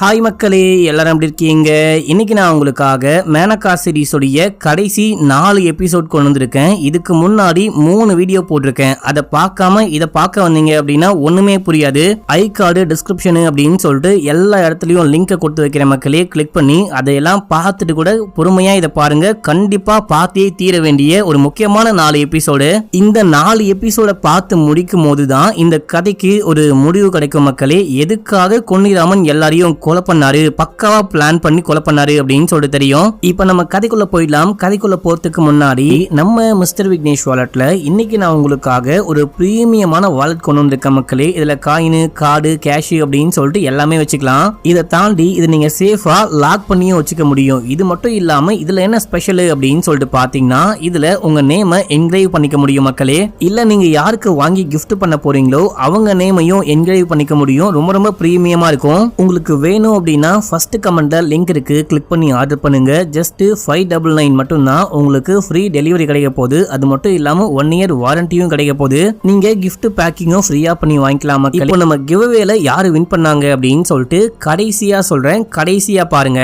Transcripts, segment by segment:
Hi மக்களே, எல்லாரும் எப்படி இருக்கீங்க? இன்னைக்கு நான் உங்களுக்காக மேனகா சீரிஸோடைய கடைசி 4 எபிசோட் கொண்டு வந்திருக்கேன். இதுக்கு முன்னாடி 3 வீடியோ போட்டிருக்கேன். அதை பார்க்காம இதை பார்க்க வந்தீங்க அப்படின்னா ஒண்ணுமே புரியாது. ஐ கார்டு, டிஸ்கிரிப்ஷனு அப்படின்னு சொல்லிட்டு எல்லா இடத்துலயும் லிங்கை கொடுத்து வைக்கிற மக்களே, கிளிக் பண்ணி அதையெல்லாம் பார்த்துட்டு கூட பொறுமையா இதை பாருங்க. கண்டிப்பா பார்த்தே தீர வேண்டிய ஒரு முக்கியமான 4 எபிசோடு. இந்த 4 எபிசோட பார்த்து முடிக்கும் போதுதான் இந்த கதைக்கு ஒரு முடிவு கிடைக்கும் மக்களே. எதுக்காக கொன்னிராமன் எல்லாரையும் கொலை பண்ணாரு, பக்காவா பிளான் பண்ணி கொலை பண்ணாரு அப்படின்னு சொல்லிட்டு தெரியும். இப்ப நம்ம கதைக்குள்ள போயிடலாம். கதைக்குள்ள போறதுக்கு முன்னாடி நம்ம மிஸ்டர் விக்னேஷ் வாலெட்ல இன்னைக்கு நான் உங்களுக்காக ஒரு பிரீமியமான வாலெட் கொண்டு வந்திருக்க மக்களே. இதுல காயின், கார்டு, கேஷ் அப்படின்னு சொல்லிட்டு எல்லாமே வச்சுக்கலாம். இதை தாண்டி இது நீங்க சேஃபா லாக் பண்ணியும் வச்சுக்க முடியும். இது மட்டும் இல்லாம இதுல என்ன ஸ்பெஷல் அப்படின்னு சொல்லிட்டு பாத்தீங்கன்னா, இதுல உங்க நேம என்கிரேவ் பண்ணிக்க முடியும் மக்களே. இல்ல நீங்க யாருக்கு வாங்கி கிஃப்ட் பண்ண போறீங்களோ அவங்க நேமையும் என்கிரேவ் பண்ணிக்க முடியும். ரொம்ப ரொம்ப பிரீமியமா இருக்கும். உங்களுக்கு வேணும் அப்படின்னா ஃபர்ஸ்ட் கமெண்ட்ல லிங்க் இருக்கு, கிளிக் பண்ணி ஆர்டர் பண்ணுங்க. ஜஸ்ட் 599 மட்டும் தான் உங்களுக்கு ஃப்ரீ டெலிவரி கிடைக்க போகுது. அது மட்டும் இல்லாம 1 இயர் வாரண்டியும் கிடைக்க போகுது. நீங்க கிஃப்ட் பேக்கிங்கும் ஃப்ரீயா பண்ணி வாங்கிக்கலாம். இப்போ நம்ம கிவ்அவேல யாரு வின் பண்ணாங்க அப்படின்னு சொல்லிட்டு கடைசியா சொல்றேன், கடைசியா பாருங்க.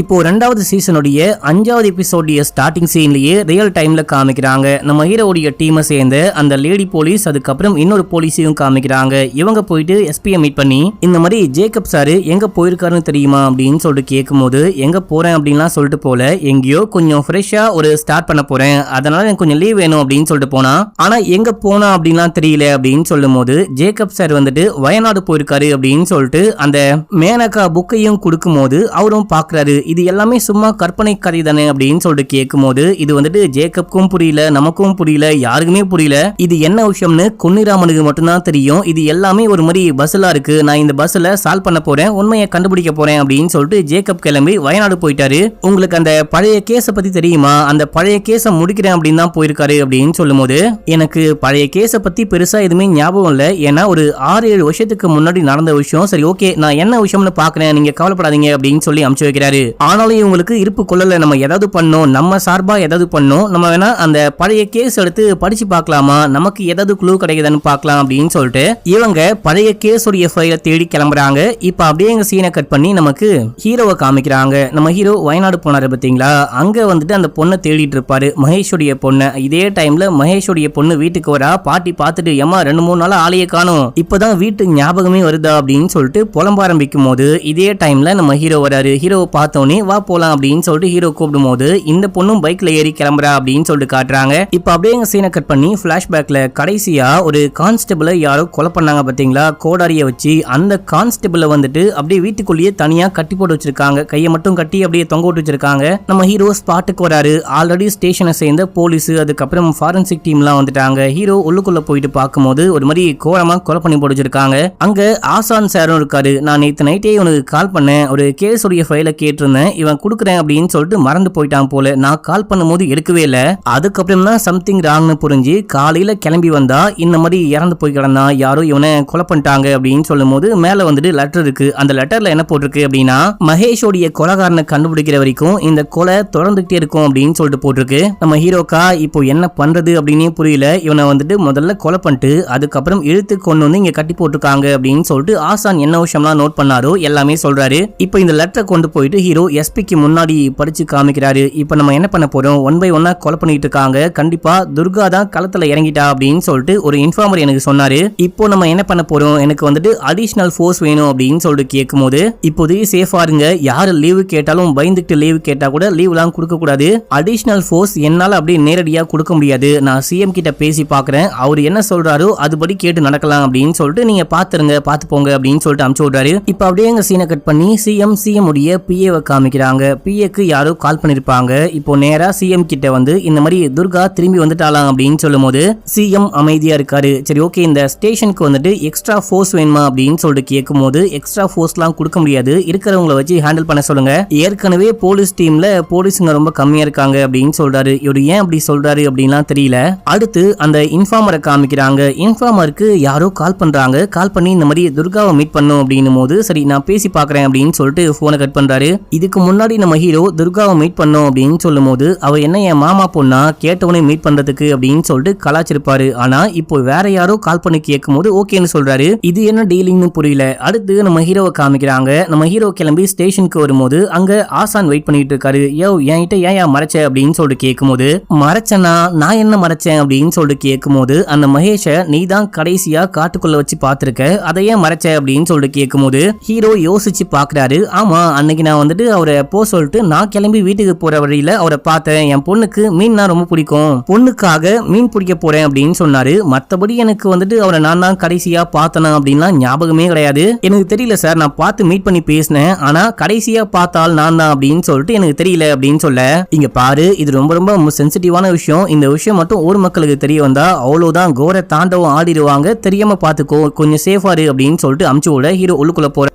இப்போ 2வது சீசனுடைய 5வது எபிசோடைய ஸ்டார்டிங் சீன்லயே ரியல் டைம்ல காமிக்கிறாங்க. நம்ம ஹீரோடைய டீமை சேர்ந்து அந்த லேடி போலீஸ், அதுக்கப்புறம் இன்னொரு போலீஸையும் காமிக்கிறாங்க. இவங்க போயிட்டு எஸ்பியை மீட் பண்ணி இந்த மாதிரி ஜேக்கப் சாரு எங்க போயிருக்காருன்னு தெரியுமா அப்படின்னு சொல்லிட்டு கேட்கும்போது, எங்க போறேன் அப்படின்லாம் சொல்லிட்டு போல, எங்கேயோ கொஞ்சம் ஃப்ரெஷ்ஷா ஒரு ஸ்டார்ட் பண்ண போறேன், அதனால எனக்கு கொஞ்சம் லீவ் வேணும் அப்படின்னு சொல்லிட்டு போனா. ஆனா எங்க போனா அப்படின்லாம் தெரியல அப்படின்னு சொல்லும் போது ஜேக்கப் சார் வந்துட்டு வயநாடு போயிருக்காரு அப்படின்னு சொல்லிட்டு அந்த மேனகா புக்கையும் கொடுக்கும் போது அவரும் பாக்குறாரு. இது எல்லாமே சும்மா கற்பனை கதை தானே அப்படின்னு சொல்லிட்டு கேட்கும் போது, இது வந்துட்டு ஜேக்கப்க்கும் புரியல, நமக்கும் புரியல, யாருக்குமே புரியல. இது என்ன விஷயம்னு கொன்னிராமனுக்கு மட்டும்தான் தெரியும். இது எல்லாமே ஒரு மாதிரி பஸ்ஸலா இருக்கு, நான் இந்த பஸ்ல சால்வ் பண்ண போறேன், உண்மையை கண்டுபிடிக்க போறேன் அப்படின்னு சொல்லிட்டு ஜேக்கப் கிளம்பி வயநாடு போயிட்டாரு. உங்களுக்கு அந்த பழைய கேஸ பத்தி தெரியுமா? அந்த பழைய கேஸ முடிக்கிறேன் அப்படின்னு தான் போயிருக்காரு அப்படின்னு சொல்லும் போது, எனக்கு பழைய கேஸ பத்தி பெருசா எதுவுமே ஞாபகம் இல்ல, ஏன்னா ஒரு 6-7 வருஷத்துக்கு முன்னாடி நடந்த விஷயம். சரி ஓகே, நான் என்ன விஷயம்னு பாக்குறேன், நீங்க கவலைப்படாதீங்க அப்படின்னு சொல்லி அனுப்பிச்சு வைக்கிறாரு. ஆனாலும் இவங்களுக்கு இருப்பு கொள்ளல. நம்ம ஏதாவது பண்ணோம், நம்ம சார்பா ஏதாவது பண்ணோம், நம்ம வேணா அந்த பழைய கேஸ் எடுத்து படிச்சு பார்க்கலாமா, நமக்கு ஏதாவது குளூ கிடைக்குதுன்னு பார்க்கலாம் அப்படின்னு சொல்லிட்டு இவங்க பழைய கேஸோடைய ஃபைலை தேடி கிளம்புறாங்க. இப்ப அப்படியே எங்க சீனை கட் பண்ணி நமக்கு ஹீரோவை காமிக்கிறாங்க. நம்ம ஹீரோ வயநாடு போனாரு பாத்தீங்களா, அங்க வந்துட்டு அந்த பொண்ணை தேடிட்டு இருப்பாரு, மகேஷோடைய பொண்ணு. இதே டைம்ல மகேஷோடைய பொண்ணு வீட்டுக்கு வரா. பாட்டி பார்த்துட்டு, ஏமா 2-3 நாள் ஆளையே காணும், இப்பதான் வீட்டு ஞாபகமே வருதா அப்படின்னு சொல்லிட்டு புலம்ப ஆரம்பிக்கும் போது, இதே டைம்ல நம்ம ஹீரோ வராரு. ஹீரோவை பார்த்தோன்னே வா போலாம் அப்படின்னு சொல்லிட்டு ஹீரோ கூப்பிடும் போது இந்த பொண்ணும் பைக்ல ஏறி கிளம்புறா அப்படின்னு சொல்லிட்டு காட்டுறாங்க. இப்ப அப்படியே எங்க சீனை கட் பண்ணி பிளாஷ்பேக்ல கடைசியா ஒரு கான்ஸ்டபிளை யாரோ கொலை பண்ணாங்க பாத்தீங்களா, கோடாரிய வச்சு. அந்த கான்ஸ்டபிளை வந்துட்டு அப்படியே வீட்டுக்குள்ளேயே தனியா கட்டி போட்டு வச்சிருக்காங்க, கையை மட்டும் கட்டி அப்படியே தொங்க விட்டு வச்சிருக்காங்க. நம்ம ஹீரோ ஸ்பாட்டுக்கு வராரு. ஆல்ரெடி ஸ்டேஷனை சேர்ந்த போலீஸ், அதுக்கப்புறம் ஃபாரன்சிக் டீம்லாம் வந்துட்டாங்க. ஹீரோ உள்ளுக்குள்ள போயிட்டு பார்க்கும்போது ஒரு மாதிரி கோரமா கொலை பண்ணி போட்டு வச்சிருக்காங்க. அங்க ஆசான் சாரும் இருக்காரு. நான் நேத்து நைட்டே இவனுக்கு கால் பண்ணேன், ஒரு கேஸுடைய ஃபைலை கேட்டிருந்தேன், இவன் கொடுக்குறேன் அப்படின்னு சொல்லிட்டு மறந்து போயிட்டான் போல, நான் கால் பண்ணும்போது எடுக்கவே இல்லை. அதுக்கப்புறம் தான் சம்திங் ராங்னு புரிஞ்சு காலையில கிளம்பி வந்தா இந்த மாதிரி இறந்து போய் கிடந்தான், யாரோ இவனை கொலை பண்ணிட்டாங்க அப்படின்னு சொல்லும் போது மேல வந்துட்டு லெட்டர் இருக்கு. அந்த லெட்டர்ல என்ன போட்டிருக்கு அப்படின்னா, மகேஷோடைய கொலைகாரனை கண்டுபிடிக்கிற வரைக்கும் இந்த கொலை தொடர்ந்துகிட்டே இருக்கும் அப்படின்னு சொல்லிட்டு போட்டிருக்கு. நம்ம ஹீரோக்கா இப்போ என்ன பண்றது அப்படின்னே புரியல. இவனை வந்துட்டு முதல்ல கொலை பண்ணிட்டு அதுக்கப்புறம் இழுத்து கொண்டு வந்து இங்க கட்டி போட்டிருக்காங்க அப்படின்னு சொல்லிட்டு ஆசான் என்ன விஷயம்லாம் நோட் பண்ணாரோ எல்லாமே சொல்றாரு. இப்போ இந்த லெட்டரை கொண்டு போயிட்டு ஹீரோ எஸ்பிக்கு முன்னாடி படிச்சு காமிக்கிறாரு. இப்போ நம்ம என்ன பண்ண போறோம், 1 by 1 கொலை பண்ணிட்டு இருக்காங்க, கண்டிப்பா துர்கா தான் களத்துல இறங்கிட்டா அப்படின்னு சொல்லிட்டு ஒரு இன்ஃபார்மர் எனக்கு சொன்னாரு. இப்போ நம்ம என்ன பண்ண போறோம், எனக்கு வந்துட்டு அடிஷனல் ஃபோர்ஸ் வேணும் அப்படின்னு சொல்லிட்டு கேட்கும் போது, இப்போதைக்கு சேஃபா இருங்க, யாரு லீவு கேட்டாலும் பயந்துட்டு லீவு கேட்டா கூட லீவ்லாம் கொடுக்க கூடாது, அடிஷனல் ஃபோர்ஸ் என்னால அப்படியே நேரடியா கொடுக்க முடியாது, நான் சிஎம் கிட்ட பேசி பாக்குறேன், அவர் என்ன சொல்றாரோ அதுபடி கேட்டு நடக்கலாம் அப்படின்னு சொல்லிட்டு நீங்க பாத்துருங்க, பாத்து போங்க அப்படின்னு சொல்லிட்டு அனுப்பிச்சு விடுறாரு. இப்ப அப்படியே எங்க சீனை கட் பண்ணி சிஎம் உடைய பிஏவை காமிக்கிறாங்க. பிஏக்கு யாரோ கால் பண்ணிருப்பாங்க. இப்போ நேரா சிஎம் கிட்ட வந்து இந்த மாதிரி துர்கா திரும்பி வந்துட்டாலாம் அப்படின்னு சொல்லும் போது சிஎம் அமைதியா இருக்காரு. சரி ஓகே, இந்த ஸ்டேஷனுக்கு வந்துட்டு எக்ஸ்ட்ரா ஃபோர்ஸ் வேணுமா அப்படின்னு சொல்லிட்டு கேட்கும் போது, எக்ஸ்ட்ரா ஃபோர்ஸ்லாம் கொடுக்க முடியாது, இருக்கிறவங்கள வச்சு ஹேண்டில் பண்ண சொல்லுங்க, ஏற்கனவே போலீஸ் டீம்ல போலீஸுங்க ரொம்ப கம்மியா இருக்காங்க அப்படின்னு சொல்றாரு. இவரு ஏன் அப்படி சொல்றாரு அப்படின்லாம் தெரியல. அடுத்து அந்த இன்ஃபார்மரை காமிக்கிறாங்க. இன்ஃபார்மருக்கு யாரோ கால் பண்றாங்க. கால் பண்ணி இந்த மாதிரி துர்காவை மீட் பண்ணும் அப்படின்னும் போது, சரி நான் பேசி பாக்குறேன் அப்படின்னு சொல்லிட்டு போனை கட் பண்றாரு. இதுக்கு முன்னாடி நம்ம ஹீரோ துர்காவை மீட் பண்ணோம் அப்படின்னு சொல்லும் போது, அவ என்ன என் மாமா பொண்ணா, கேட்டவனே மீட் பண்றதுக்கு அப்படின்னு சொல்லிட்டு கலாச்சிருப்பாரு. ஆனா இப்போ வேற யாரோ கால் பண்ணி கேட்கும் போது ஓகேன்னு சொல்றாரு. இது என்ன டீலிங்னு புரியல. அடுத்து நம்ம ஹீரோவை காமிக்கிறாங்க. காமிக்கிறாங்க. நம்ம ஹீரோ கிளம்பி ஸ்டேஷனுக்கு வரும்போது அங்க ஆசான் வெயிட் பண்ணிட்டு இருக்காரு. யோ என்கிட்ட ஏன் மறைச்ச அப்படின்னு சொல்லிட்டு கேட்கும்போது, மறைச்சனா நான் என்ன மறைச்சேன் அப்படின்னு சொல்லிட்டு கேட்கும்போது, அந்த மகேஷ நீ தான் கடைசியா காட்டுக்குள்ள வச்சு பாத்துருக்க, அதை ஏன் மறைச்ச அப்படின்னு சொல்லிட்டு கேட்கும்போது ஹீரோ யோசிச்சு பாக்குறாரு. ஆமா, அன்னைக்கு நான் வந்துட்டு அவரை போ சொல்லிட்டு நான் கிளம்பி வீட்டுக்கு போற வழியில அவரை பார்த்தேன். என் பொண்ணுக்கு மீன்னா ரொம்ப பிடிக்கும், பொண்ணுக்காக மீன் பிடிக்க போறேன் அப்படின்னு சொன்னாரு. மத்தபடி எனக்கு வந்துட்டு அவரை நான் தான் கடைசியா பார்த்தனா அப்படின்னா ஞாபகமே கிடையாது. எனக்கு தெரியல சார், நான் பார்த்து மீட் பண்ணி பேசினேன், ஆனா கடைசியா பார்த்தால் நான் தான் அப்படின்னு சொல்லிட்டு எனக்கு தெரியல அப்படின்னு சொல்ல, இங்க பாரு இது ரொம்ப ரொம்ப சென்சிட்டிவான விஷயம், இந்த விஷயம் மட்டும் ஊர் மக்களுக்கு தெரிய வந்தா அவ்வளவுதான், கோர தாண்டவம் ஆடிடுவாங்க, தெரியாம பாத்துக்கோ, கொஞ்சம் சேஃபா இரு அப்படின்னு சொல்லிட்டு அமுச்சு விட ஹீரோ உள்ளுக்குள்ள போற.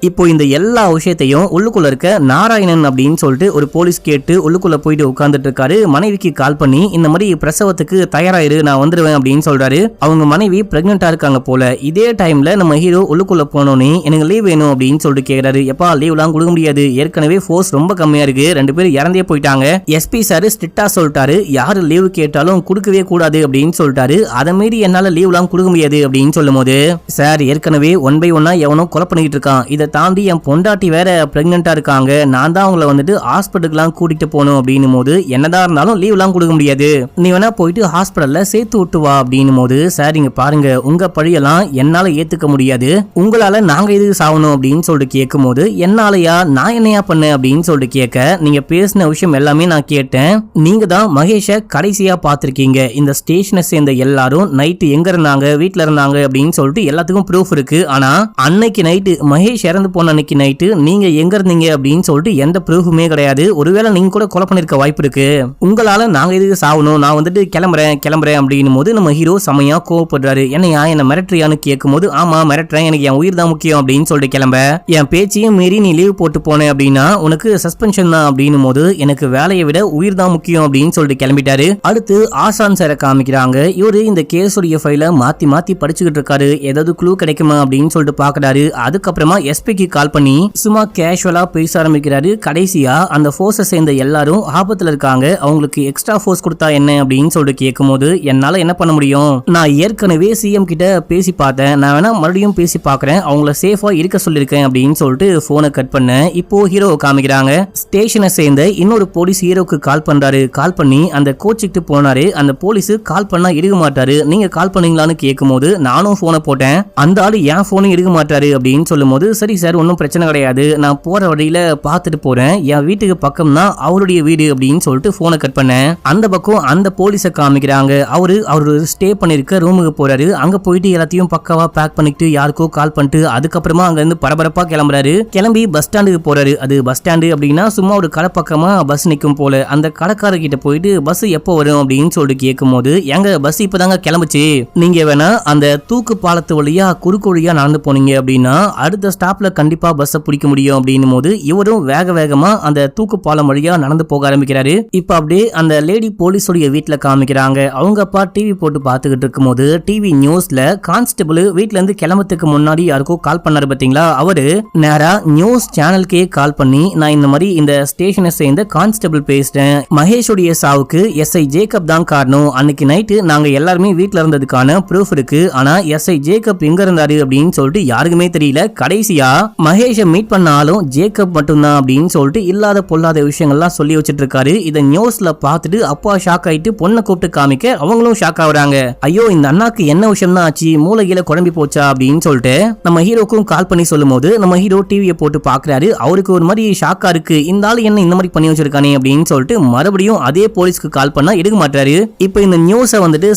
இப்போ இந்த எல்லா விஷயத்தையும் உள்ளுக்குள்ள இருக்க நாராயணன் அப்படின்னு சொல்லிட்டு ஒரு போலீஸ் கேட்டு உள்ளுக்குள்ள போயிட்டு உட்கார்ந்துட்டு இருக்காரு. மனைவிக்கு கால் பண்ணி இந்த மாதிரி பிரசவத்துக்கு தயாராயிரு, நான் வந்துருவேன் அப்படின்னு சொல்றாரு. அவங்க மனைவி பிரெக்னெண்டா இருக்காங்க போல. இதே டைம்ல நம்ம ஹீரோ உள்ளுக்குள்ள போனோன்னே எனக்கு லீவ் வேணும் அப்படின்னு சொல்லிட்டு கேக்குறாரு. எப்பா லீவ்லாம் கொடுக்க முடியாது, ஏற்கனவே ஃபோர்ஸ் ரொம்ப கம்மியா இருக்கு, 2 பேரும் இறந்தே போயிட்டாங்க, எஸ்பி சார் ஸ்ட்ரிக்டா சொல்லிட்டாரு, யாரு லீவ் கேட்டாலும் கொடுக்கவே கூடாது அப்படின்னு சொல்லிட்டாரு, அதை மீறி என்னால லீவ்லாம் கொடுக்க முடியாது அப்படின்னு சொல்லும் போது, சார் ஏற்கனவே 1 by 1 எவனோ கொலை பண்ணிட்டு இருக்கான், இதை தாண்டி என் பொண்டாட்டி வேற பிரெக்னெண்டா இருக்காங்க, நான் தான் அவங்கள வந்துட்டு ஹாஸ்பிட்டலுக்குலாம் கூட்டிட்டு போகணும் அப்படின்னும் போது, என்னதான் இருந்தாலும் லீவ் எல்லாம் கொடுக்க முடியாது, நீ வேணா போயிட்டு ஹாஸ்பிட்டல்ல சேர்த்து விட்டு வா அப்படின்னும் போது, சார் இங்க பாருங்க உங்க பழியெல்லாம் என்னால ஏத்துக்க முடியாது, உங்களால நாங்க எதுக்கு சாவணும் அப்படின்னு சொல்லிட்டு கேட்கும் போது, என்னாலயா நான் என்னையா பண்ண அப்படின்னு சொல்லிட்டு கேட்க, நீங்க பேசின விஷயம் எல்லாமே நான் கேட்டேன், நீங்க தான் மகேஷ கடைசியா பாத்திருக்கீங்க, இந்த ஸ்டேஷனை சேர்ந்த எல்லாரும் நைட்டு எங்க இருந்தாங்க, வீட்டுல இருந்தாங்க அப்படின்னு சொல்லிட்டு எல்லாத்துக்கும் ப்ரூஃப் இருக்கு, ஆனா அன்னைக்கு நைட்டு மகேஷ் இறந்து போன அன்னைக்கு நைட்டு நீங்க எங்க இருந்தீங்க அப்படின்னு சொல்லிட்டு எந்த ப்ரூஃபுமே கிடையாது, ஒருவேளை நீங்க கூட கொலை பண்ணிருக்க வாய்ப்பு இருக்கு, உங்களால நாங்க எதுக்கு சாவணும், நான் வந்துட்டு கிளம்புறேன் அப்படின்னும் போது நம்ம ஹீரோ செமையா கோவப்படுறாரு. என்னையா என்ன மிரட்டுறியான்னு கேட்கும் போது, ஆமா மிரட்டுறேன், எனக்கு என் உயிர் தான் முக்கியம் அப்படின்னு சொல்லிட்டு கிளம்ப, என் பேச்சையும் மீறி நீ லீவ் போட்டு போனேன் அப்படின்னா உனக்கு சஸ்பென்ஷன் தான் அப்படின்னும் போது, எனக்கு வேலையை விட உயிர் தான் முக்கியம் அப்படின்னு சொல்லிட்டு கிளம்பிட்டாரு. அடுத்து ஆசான் சாரை காமிக்கிறாங்க. இவரு இந்த கேஸுடைய ஃபைலை மாத்தி மாத்தி படிச்சுக்கிட்டு இருக்காரு, ஏதாவது க்ளூ கிடைக்குமா அப்படின்னு சொல்லிட்டு பாக்குறாரு. அதுக்கப்புறமா எஸ்பிக்கு கால் பண்ணி சும்மா கேஷுவலா பேச ஆரம்பிக்கிறாரு. கடைசியா அந்த ஃபோர்ஸை சேர்ந்த எல்லாரும் ஆபத்துல இருக்காங்க, அவங்களுக்கு எக்ஸ்ட்ரா ஃபோர்ஸ் கொடுத்தா என்ன அப்படின்னு சொல்லிட்டு கேட்கும்போது, என்னால என்ன பண்ண முடியும், நான் ஏற்கனவே சிஎம் கிட்ட பேசி பார்த்தேன், நான் வேணா மறுபடியும் பேசி பாக்குறேன், அவங்கள சேஃபா இருக்க சொல்லிருக்கேன் அப்படின்னு சொல்லிட்டு போனை கட் பண்ண. இப்போ ஹீரோ காமிக்கிறாங்க. ஸ்டேஷனை சேர்ந்த இன்னொரு போலீஸ் ஹீரோக்கு கால் பண்றாரு. கால் பண்ணி அந்த கோச்சுக்கிட்டு போனாரு. அந்த போலீஸ் கால் பண்ணா எடுக்க மாட்டாரு, நீங்க கால் பண்ணீங்களான்னு கேட்கும்போது, நானும் போனை போட்டேன், அந்த ஆளு என் போனும் எடுக்க மாட்டாரு அப்படின்னு சொல்லும் போது, சரி சார் ஒன்னும் பிரச்சனை கிடையாது, நான் போற வழியில பாத்துட்டு போறேன், என் வீட்டுக்கு பக்கம் தான் அவருடைய வீடு அப்படின்னு சொல்லிட்டு போனை கட் பண்ணேன். அந்த பக்கம் அந்த போலீஸை காமிக்கிறாங்க. அவரு ஸ்டே பண்ணிருக்க ரூமுக்கு போறாரு. அங்க போயிட்டு எல்லாத்தையும் பக்காவா பேக் பண்ணிட்டு யாருக்கோ கால் பண்ணிட்டு அதுக்கப்புறமா அங்க இருந்து பரபரப்பா கிளம்புறாரு. கிளம்பி பஸ் ஸ்டாண்டுக்கு போறாரு. அது பஸ் ஸ்டாண்டு அப்படின்னா சும்மா ஒரு கடை பக்கமா பஸ் நிக்கும் போல. அந்த கடைக்கார கிட்ட போயிட்டு பஸ் எப்போ வரும் அப்படின்னு சொல்லிட்டு கேட்கும் போது, எங்க பஸ் இப்பதாங்க கிளம்புச்சு, நீங்க வேணா அந்த தூக்கு பாலத்து வழியா குறுக்கு வழியா நடந்து போனீங்க அப்படின்னா அடுத்த ஸ்டாப்ல கண்டிப்பா பஸ் பிடிக்க முடியும் அப்படின்னும் போது, இவரும் வேகமா அந்த தூக்கு பாலம் வழியா நடந்து போக ஆரம்பிக்கிறாரு. இப்ப அப்படியே அந்த லேடி போலீஸோட வீட்டுல காமிக்கிறாங்க. அவங்க அப்பா டிவி போட்டு பாத்துக்கிட்டு இருக்கும் போது டிவி நியூஸ்ல கான்ஸ்டபிள் வீட்ல இருந்து கிளம்புறதுக்கு முன்னாடி யாருக்கோ கால் பண்ணாரு பாத்தீங்களா, அவரு நேரா நியூஸ் சேனலுக்கே கால் பண்ணி, நான் இந்த மாதிரி இந்த ஸ்டேஷனை சேர்ந்த கான்ஸ்டபிள் பேசுறேன், மகேஷோடைய சாவுக்கு எஸ்ஐ ஜேக்கப் தான் காரணம், அன்னைக்கு நைட்டு நாங்க எல்லாருமே வீட்டுல இருந்ததுக்கான ப்ரூஃப் இருக்கு, ஆனா எஸ்ஐ ஜேக்கப் எங்க இருந்தாரு அப்படின்னு சொல்லிட்டு யாருக்குமே தெரியல, கடைசியா மகேஷ மீட் பண்ணாலும் ஜேக்கப் மட்டும்தான் அப்படின்னு சொல்லிட்டு இல்லாத பொல்லாத விஷயங்கள்லாம் சொல்லி வச்சிட்டு இருக்காரு. இத நியூஸ்ல பார்த்துட்டு அப்பா ஷாக் ஆயிட்டு பொண்ணை கூப்பிட்டு காமிக்க அவங்களும் ஷாக் ஆகுறாங்க. ஐயோ இந்த அண்ணாக்கு என்ன விஷயம் தான் ஆச்சு, மூளையில குழம்பி போச்சா அப்படின்னு சொல்லிட்டு நம்ம ஹீரோக்கும் கால் பண்ணி சொல்லும் போது, நம்ம ஹீரோ டிவியை போட்டு பாக்குறாரு. அவருக்கு ஒரு மாதிரி ஷாக்கா இருக்கு, இந்த ஆளு என்ன இந்த மாதிரி பண்ணி வச்சிருக்கானே அப்படின்னு சொல்லிட்டு மறுபடியும் அதே போலீஸ்க்கு கால் பண்ணா எடுக்க மாட்டாரு. இப்போ இந்த நியூஸை வந்துட்டு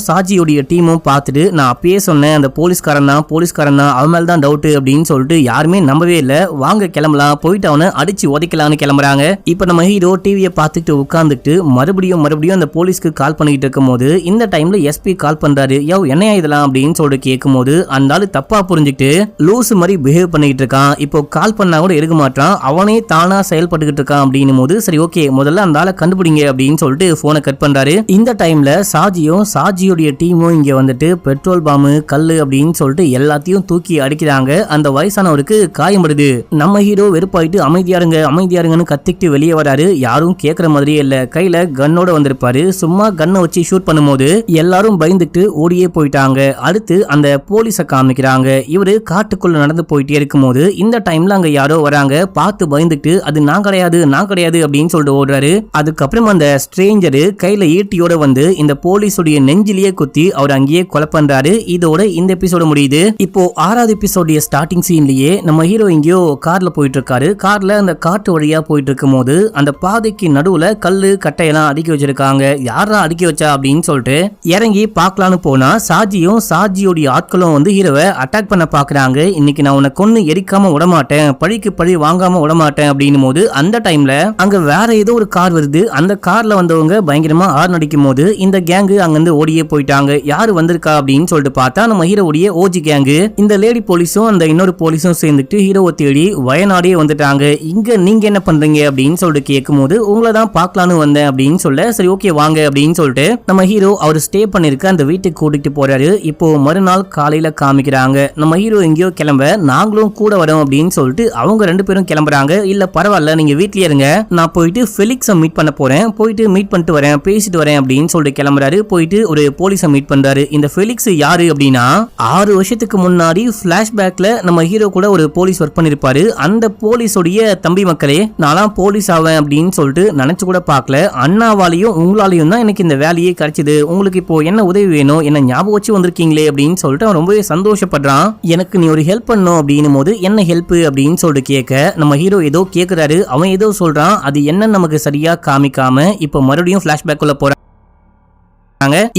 சாஜியோடைய டீமும் பார்த்துட்டு, நான் அப்பயே சொன்னேன் அந்த போலீஸ்காரன் தான் அவன் மேல தான் டவுட் அப்படின்னு சொல்லிட்டு யாருமே நம்பவே இல்ல, வாங்க கிளம்பலாம், போயிட்டு அவனை அடிச்சு உதைக்கலாம்னு கிளம்புறாங்க. இப்ப நம்ம ஹீரோ டிவியை பார்த்துட்டு உட்கார்ந்துட்டு மறுபடியும் அந்த போலீஸ்க்கு கால் பண்ணிட்டு இருக்கும் போது, இந்த டைம்ல எஸ்பி கால் பண்றாரு. யோ என்னையா இதெல்லாம் அப்படின்னு சொல்லிட்டு கேட்கும் போது, அந்த ஆளு தப்பா புரிஞ்சுக்கிட்டு லூஸ் மாதிரி பிஹேவ் பண்ணிட்டு இருக்கான், இப்போ கால் பண்ணா கூட எடுக்க மாட்டான், அவனே தானா செயல்பட்டுக்கிட்டு இருக்கான் அப்படின்னும் போது, சரி ஓகே முதல்ல அந்த ஆளை கண்டுபிடிங்க அப்படின்னு சொல்லிட்டு போனை கட் பண்றாரு. இந்த டைம்ல சாஜியோடைய டீமும் இங்க வந்துட்டு பெட்ரோல் பாம்பு கல்லு அப்படின்னு சொல்லிட்டு எல்லாத்தையும் தூக்கி அடிக்கிறாங்க. அந்த அந்த வயசானவருக்கு காயப்படுது. நம்ம ஹீரோ வெறுப்பாயிட்டு அமைதியாருங்கன்னு கத்திக்கிட்டு வெளியே வராரு. யாரும் கேக்குற மாதிரியே இல்ல. கையில கன்னோட வந்திருப்பாரு. சும்மா கன்னை வச்சு ஷூட் பண்ணும்போது எல்லாரும் பயந்துட்டு ஓடியே போயிட்டாங்க. அடுத்து அந்த போலீஸ காமிக்கிறாங்க. இவரு காட்டுக்குள்ள நடந்து போயிட்டே இருக்கும்போது இந்த டைம்ல அங்க யாரோ வராங்க. பார்த்து பயந்துட்டு அது நான் கிடையாது அப்படின்னு சொல்லிட்டு ஓடுறாரு. அதுக்கப்புறம் அந்த ஸ்ட்ரேஞ்சரு கையில ஈட்டியோட வந்து இந்த போலீஸுடைய நெஞ்சிலேயே குத்தி அவர் அங்கேயே கொலை பண்றாரு. இதோட இந்த எபிசோட முடியுது. இப்போ 6வது எபிசோடைய ஸ்டார்டிங் சீன்லயே நம்ம ஹீரோ எங்கேயோ கார்ல போயிட்டு இருக்காரு. கார்ல அந்த காட்டு வழியா போயிட்டு இருக்கும் போது அந்த பாதைக்கு நடுவுல கல்லு கட்டையெல்லாம் அடுக்கி வச்சிருக்காங்க. யாரா அடுக்கி வச்சா அப்படின்னு சொல்லிட்டு இறங்கி பாக்கலான்னு போனா சாஜியோடைய ஆட்களும் வந்து ஹீரோவை அட்டாக் பண்ண பாக்குறாங்க. இன்னைக்கு நான் உன்னை கொன்னு எரிக்காம விடமாட்டேன், பழிக்கு பழி வாங்காம விடமாட்டேன் அப்படின்னும் போது அந்த டைம்ல அங்க வேற ஏதோ ஒரு கார் வருது. அந்த கார்ல வந்தவங்க பயங்கரமா ஹார்ன் அடிக்கும் போது இந்த கேங்கு அங்கிருந்து ஓடியே போயிட்டாங்க. யாரு வந்திருக்கா அப்படின்னு சொல்லிட்டு பார்த்தா நம்ம ஹீரோவுடைய ஓஜி கேங்கு. இந்த லேடி போலீஸும் அந்த இன்னொரு போலீஸும் சேர்ந்துட்டு ஹீரோவை தேடி வயநாடே வந்துட்டாங்க. இங்க நீங்க என்ன பண்றீங்க அப்படின்னு சொல்லிட்டு கேட்கும் போது உங்களை தான் பாக்கலான்னு வந்தேன் அப்படின்னு சொல்ல சரி ஓகே வாங்க அப்படின்னு சொல்லிட்டு நம்ம ஹீரோ அவர் ஸ்டே பண்ணிருக்க அந்த வீட்டுக்கு கூட்டிட்டு போறாரு. இப்போ மறுநாள் காலையில காமிக்கிறாங்க. நம்ம ஹீரோ எங்கேயோ கிளம்ப நாங்களும் கூட வரோம் அப்படின்னு சொல்லிட்டு அவங்க 2 பேரும் கிளம்புறாங்க. இல்ல பரவாயில்ல நீங்க வீட்லயே இருங்க, நான் போயிட்டு ஃபெலிக்ஸை மீட் பண்ண போறேன், போயிட்டு மீட் பண்ணிட்டு வரேன், பேசிட்டு வரேன் அப்படின்னு சொல்லிட்டு கிளம்புறாரு. போயிட்டு ஒரு போலீஸை மீட் பண்றாரு. இந்த ஃபெலிக்ஸ் யாரு அப்படின்னா 6 வருஷத்துக்கு முன்னாடி பிளாஷ்பேக்ல நம்ம ஹீரோ கூட ஒரு போலீஸ் ஒர்க் பண்ணிருப்பாரு. அந்த போலீஸோடைய தம்பி மக்களே, நான்லாம் போலீஸ் ஆவேன் அப்படின்னு சொல்லிட்டு நினைச்சு கூட பார்க்கல. அண்ணாவாலையும் உங்களாலையும் தான் எனக்கு இந்த வேலையே கிடைச்சது. உங்களுக்கு இப்போ என்ன உதவி வேணும், என்ன ஞாபகம் வச்சு வந்திருக்கீங்களே அப்படின்னு சொல்லிட்டு அவன் ரொம்பவே சந்தோஷப்படுறான். எனக்கு நீ ஒரு ஹெல்ப் பண்ணும் அப்படின்னும் போது என்ன ஹெல்ப் அப்படின்னு சொல்லிட்டு கேட்க நம்ம ஹீரோ ஏதோ கேக்குறாரு. அவன் ஏதோ சொல்றான். அது என்ன நமக்கு சரியா காமிக்காம இப்போ மறுபடியும் பிளாஷ்பேக் உள்ள போறான்.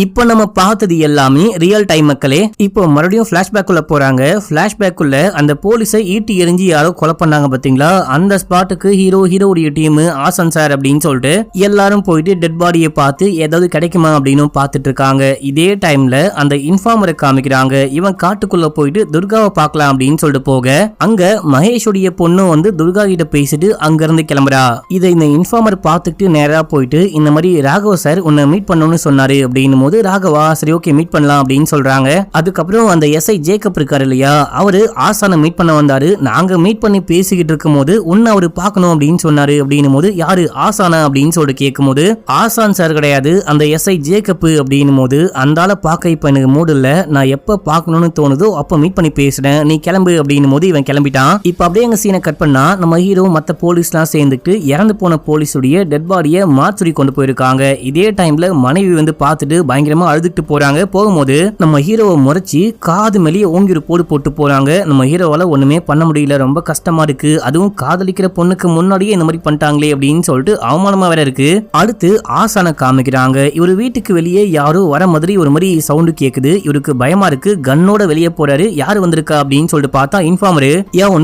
இப்போ நம்ம பார்த்தது எல்லாமே ரியல் டைம் மக்களே. இப்போ மறுபடியும் பிளாஷ்பேக் உள்ள போறாங்க. பிளாஷ்பேக் உள்ள அந்த போலீஸை ஈட்டி எரிஞ்சு யாரோ கொலை பண்ணாங்க பாத்தீங்களா, அந்த ஸ்பாட்டுக்கு ஹீரோவுடைய டீம் ஆசன் சார் அப்படின்னு சொல்லிட்டு எல்லாரும் போயிட்டு டெட் பாடியை பார்த்து ஏதாவது கிடைக்குமா அப்படின்னு பார்த்துட்டு இருக்காங்க. இதே டைம்ல அந்த இன்ஃபார்மரை காமிக்கிறாங்க. இவன் காட்டுக்குள்ள போயிட்டு துர்காவை பார்க்கலாம் அப்படின்னு சொல்லிட்டு போக அங்க மகேஷுடைய பொண்ணு வந்து துர்கா கிட்ட பேசிட்டு அங்க இருந்து கிளம்புறா. இதை இந்த இன்ஃபார்மர் பார்த்துட்டு நேரா போயிட்டு இந்த மாதிரி ராகவ சார் உன்னை மீட் பண்ணணும்னு சொன்னாரு அப்படின்னும் போது ராகவா சரி ஓகே மீட் பண்ணலாம் அப்படின்னு சொல்றாங்க. அதுக்கப்புறம் அந்த எஸ்ஐ ஜேக்கப் இருக்காரு இல்லையா, அவரு ஆசானை மீட் பண்ண வந்தாரு. நாங்க மீட் பண்ணி பேசிக்கிட்டு இருக்கும் போது உன்னை அவரு பார்க்கணும் அப்படின்னு சொன்னாரு அப்படின்னும் போது யாரு ஆசானா அப்படின்னு சொல்லிட்டு கேட்கும் போது ஆசான் சார் கிடையாது அந்த எஸ்ஐ ஜேக்கப் அப்படின்னும் போது அந்தால பார்க்க இப்ப எனக்கு மூடு இல்ல, நான் எப்ப பார்க்கணும்னு தோணுதோ அப்ப மீட் பண்ணி பேசுறேன், நீ கிளம்பு அப்படின்னும் போது இவன் கிளம்பிட்டான். இப்ப அப்படியே எங்க சீனை கட் பண்ணா நம்ம ஹீரோ மத்த போலீஸ் எல்லாம் சேர்ந்துட்டு இறந்து போன போலீஸுடைய டெட் பாடியை மார்ச்சுரி கொண்டு போயிருக்காங்க. இதே டைம்ல மனைவி வந்து பார்த்துட்டு பயங்கரமா அழுதுட்டு போறாங்க. போகும்போது நம்ம ஹீரோவை முறைச்சி காது மேலேயே ஓங்கி ஒரு போட்டு போறாங்க. நம்ம ஹீரோவால ஒண்ணுமே பண்ண முடியல, ரொம்ப கஷ்டமா இருக்கு. அதுவும் காதலிக்கிற பொண்ணுக்கு முன்னாடியே இந்த மாதிரி பண்ணிட்டாங்களே அப்படின்னு சொல்லிட்டு அவமானமா வேற இருக்கு. அடுத்து ஆசான காமிக்கிறாங்க. இவரு வீட்டுக்கு வெளியே யாரோ வர மாதிரி ஒரு மாதிரி சவுண்டு கேக்குது. இவருக்கு பயமா இருக்கு. கன்னோட வெளியே போறாரு. யாரு வந்திருக்கா அப்படின்னு சொல்லிட்டு பார்த்தா இன்ஃபார்மரு.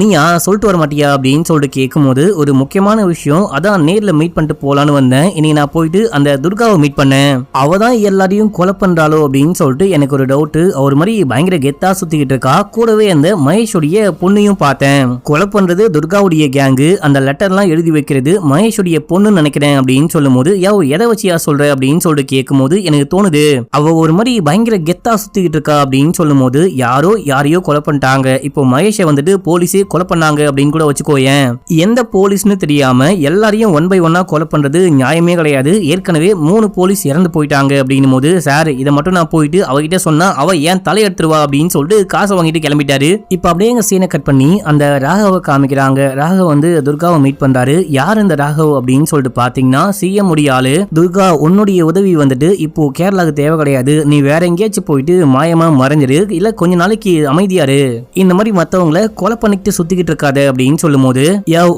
நீயா சொல்லிட்டு வர மாட்டியா அப்படின்னு சொல்லிட்டு கேட்கும் போது ஒரு முக்கியமான விஷயம், அதான் நேர்ல மீட் பண்ணிட்டு போலான்னு வந்தேன். இனி நான் போயிட்டு அந்த துர்காவை மீட் பண்ணேன். அவதான் எல்லாரையும் கொலை பண்றாளோ அப்படின்னு சொல்லிட்டு எனக்கு ஒரு டவுட். அவர் மாதிரி பயங்கர கெத்தா சுத்திக்கிட்டு இருக்கா. கூடவே அந்த மகேஷுடைய பொண்ணையும் பார்த்தேன். கொலை பண்றது துர்காவுடைய கேங்கு, அந்த லெட்டர்லாம் எழுதி வைக்கிறது மகேஷுடைய பொண்ணு நினைக்கிறேன் அப்படின்னு சொல்லும் போது எதை வச்சியா சொல்ற அப்படின்னு சொல்லிட்டு கேட்கும் போது எனக்கு தோணுது அவ ஒரு மாதிரி பயங்கர கெத்தா சுத்திக்கிட்டு இருக்கா அப்படின்னு சொல்லும் போது யாரையோ கொலை பண்ணிட்டாங்க. இப்போ மகேஷை வந்துட்டு போலீஸே கொலை பண்ணாங்க அப்படின்னு கூட வச்சுக்கோயேன். எந்த போலீஸ்னு தெரியாம எல்லாரையும் 1 by 1 கொலை பண்றது நியாயமே கிடையாது. ஏற்கனவே 3 போலீஸ் இறந்து போயிட்டாங்க அப்படின்னு போது சார் இதை மட்டும் நான் போயிட்டு அவகிட்ட சொன்னா அவ ஏன் தலையெடுத்துருவா அப்படின்னு சொல்லிட்டு காசை வாங்கிட்டு கிளம்பிட்டாரு. இப்ப அப்படியே எங்க சீனை கட் பண்ணி அந்த ராகவை காமிக்கிறாங்க. ராகவ் வந்து துர்காவை மீட் பண்றாரு. யார் இந்த ராகவ் அப்படின்னு சொல்லிட்டு பாத்தீங்கன்னா சிஎம் உடைய ஆளு. துர்கா உன்னுடைய உதவி வந்துட்டு இப்போ கேரளாவுக்கு தேவை கிடையாது, நீ வேற எங்கேயாச்சும் போயிட்டு மாயமா மறைஞ்சிரு, இல்ல கொஞ்ச நாளைக்கு அமைதியாரு, இந்த மாதிரி மத்தவங்களை கொலை பண்ணிட்டு சுத்திக்கிட்டு இருக்காது அப்படின்னு சொல்லும் போது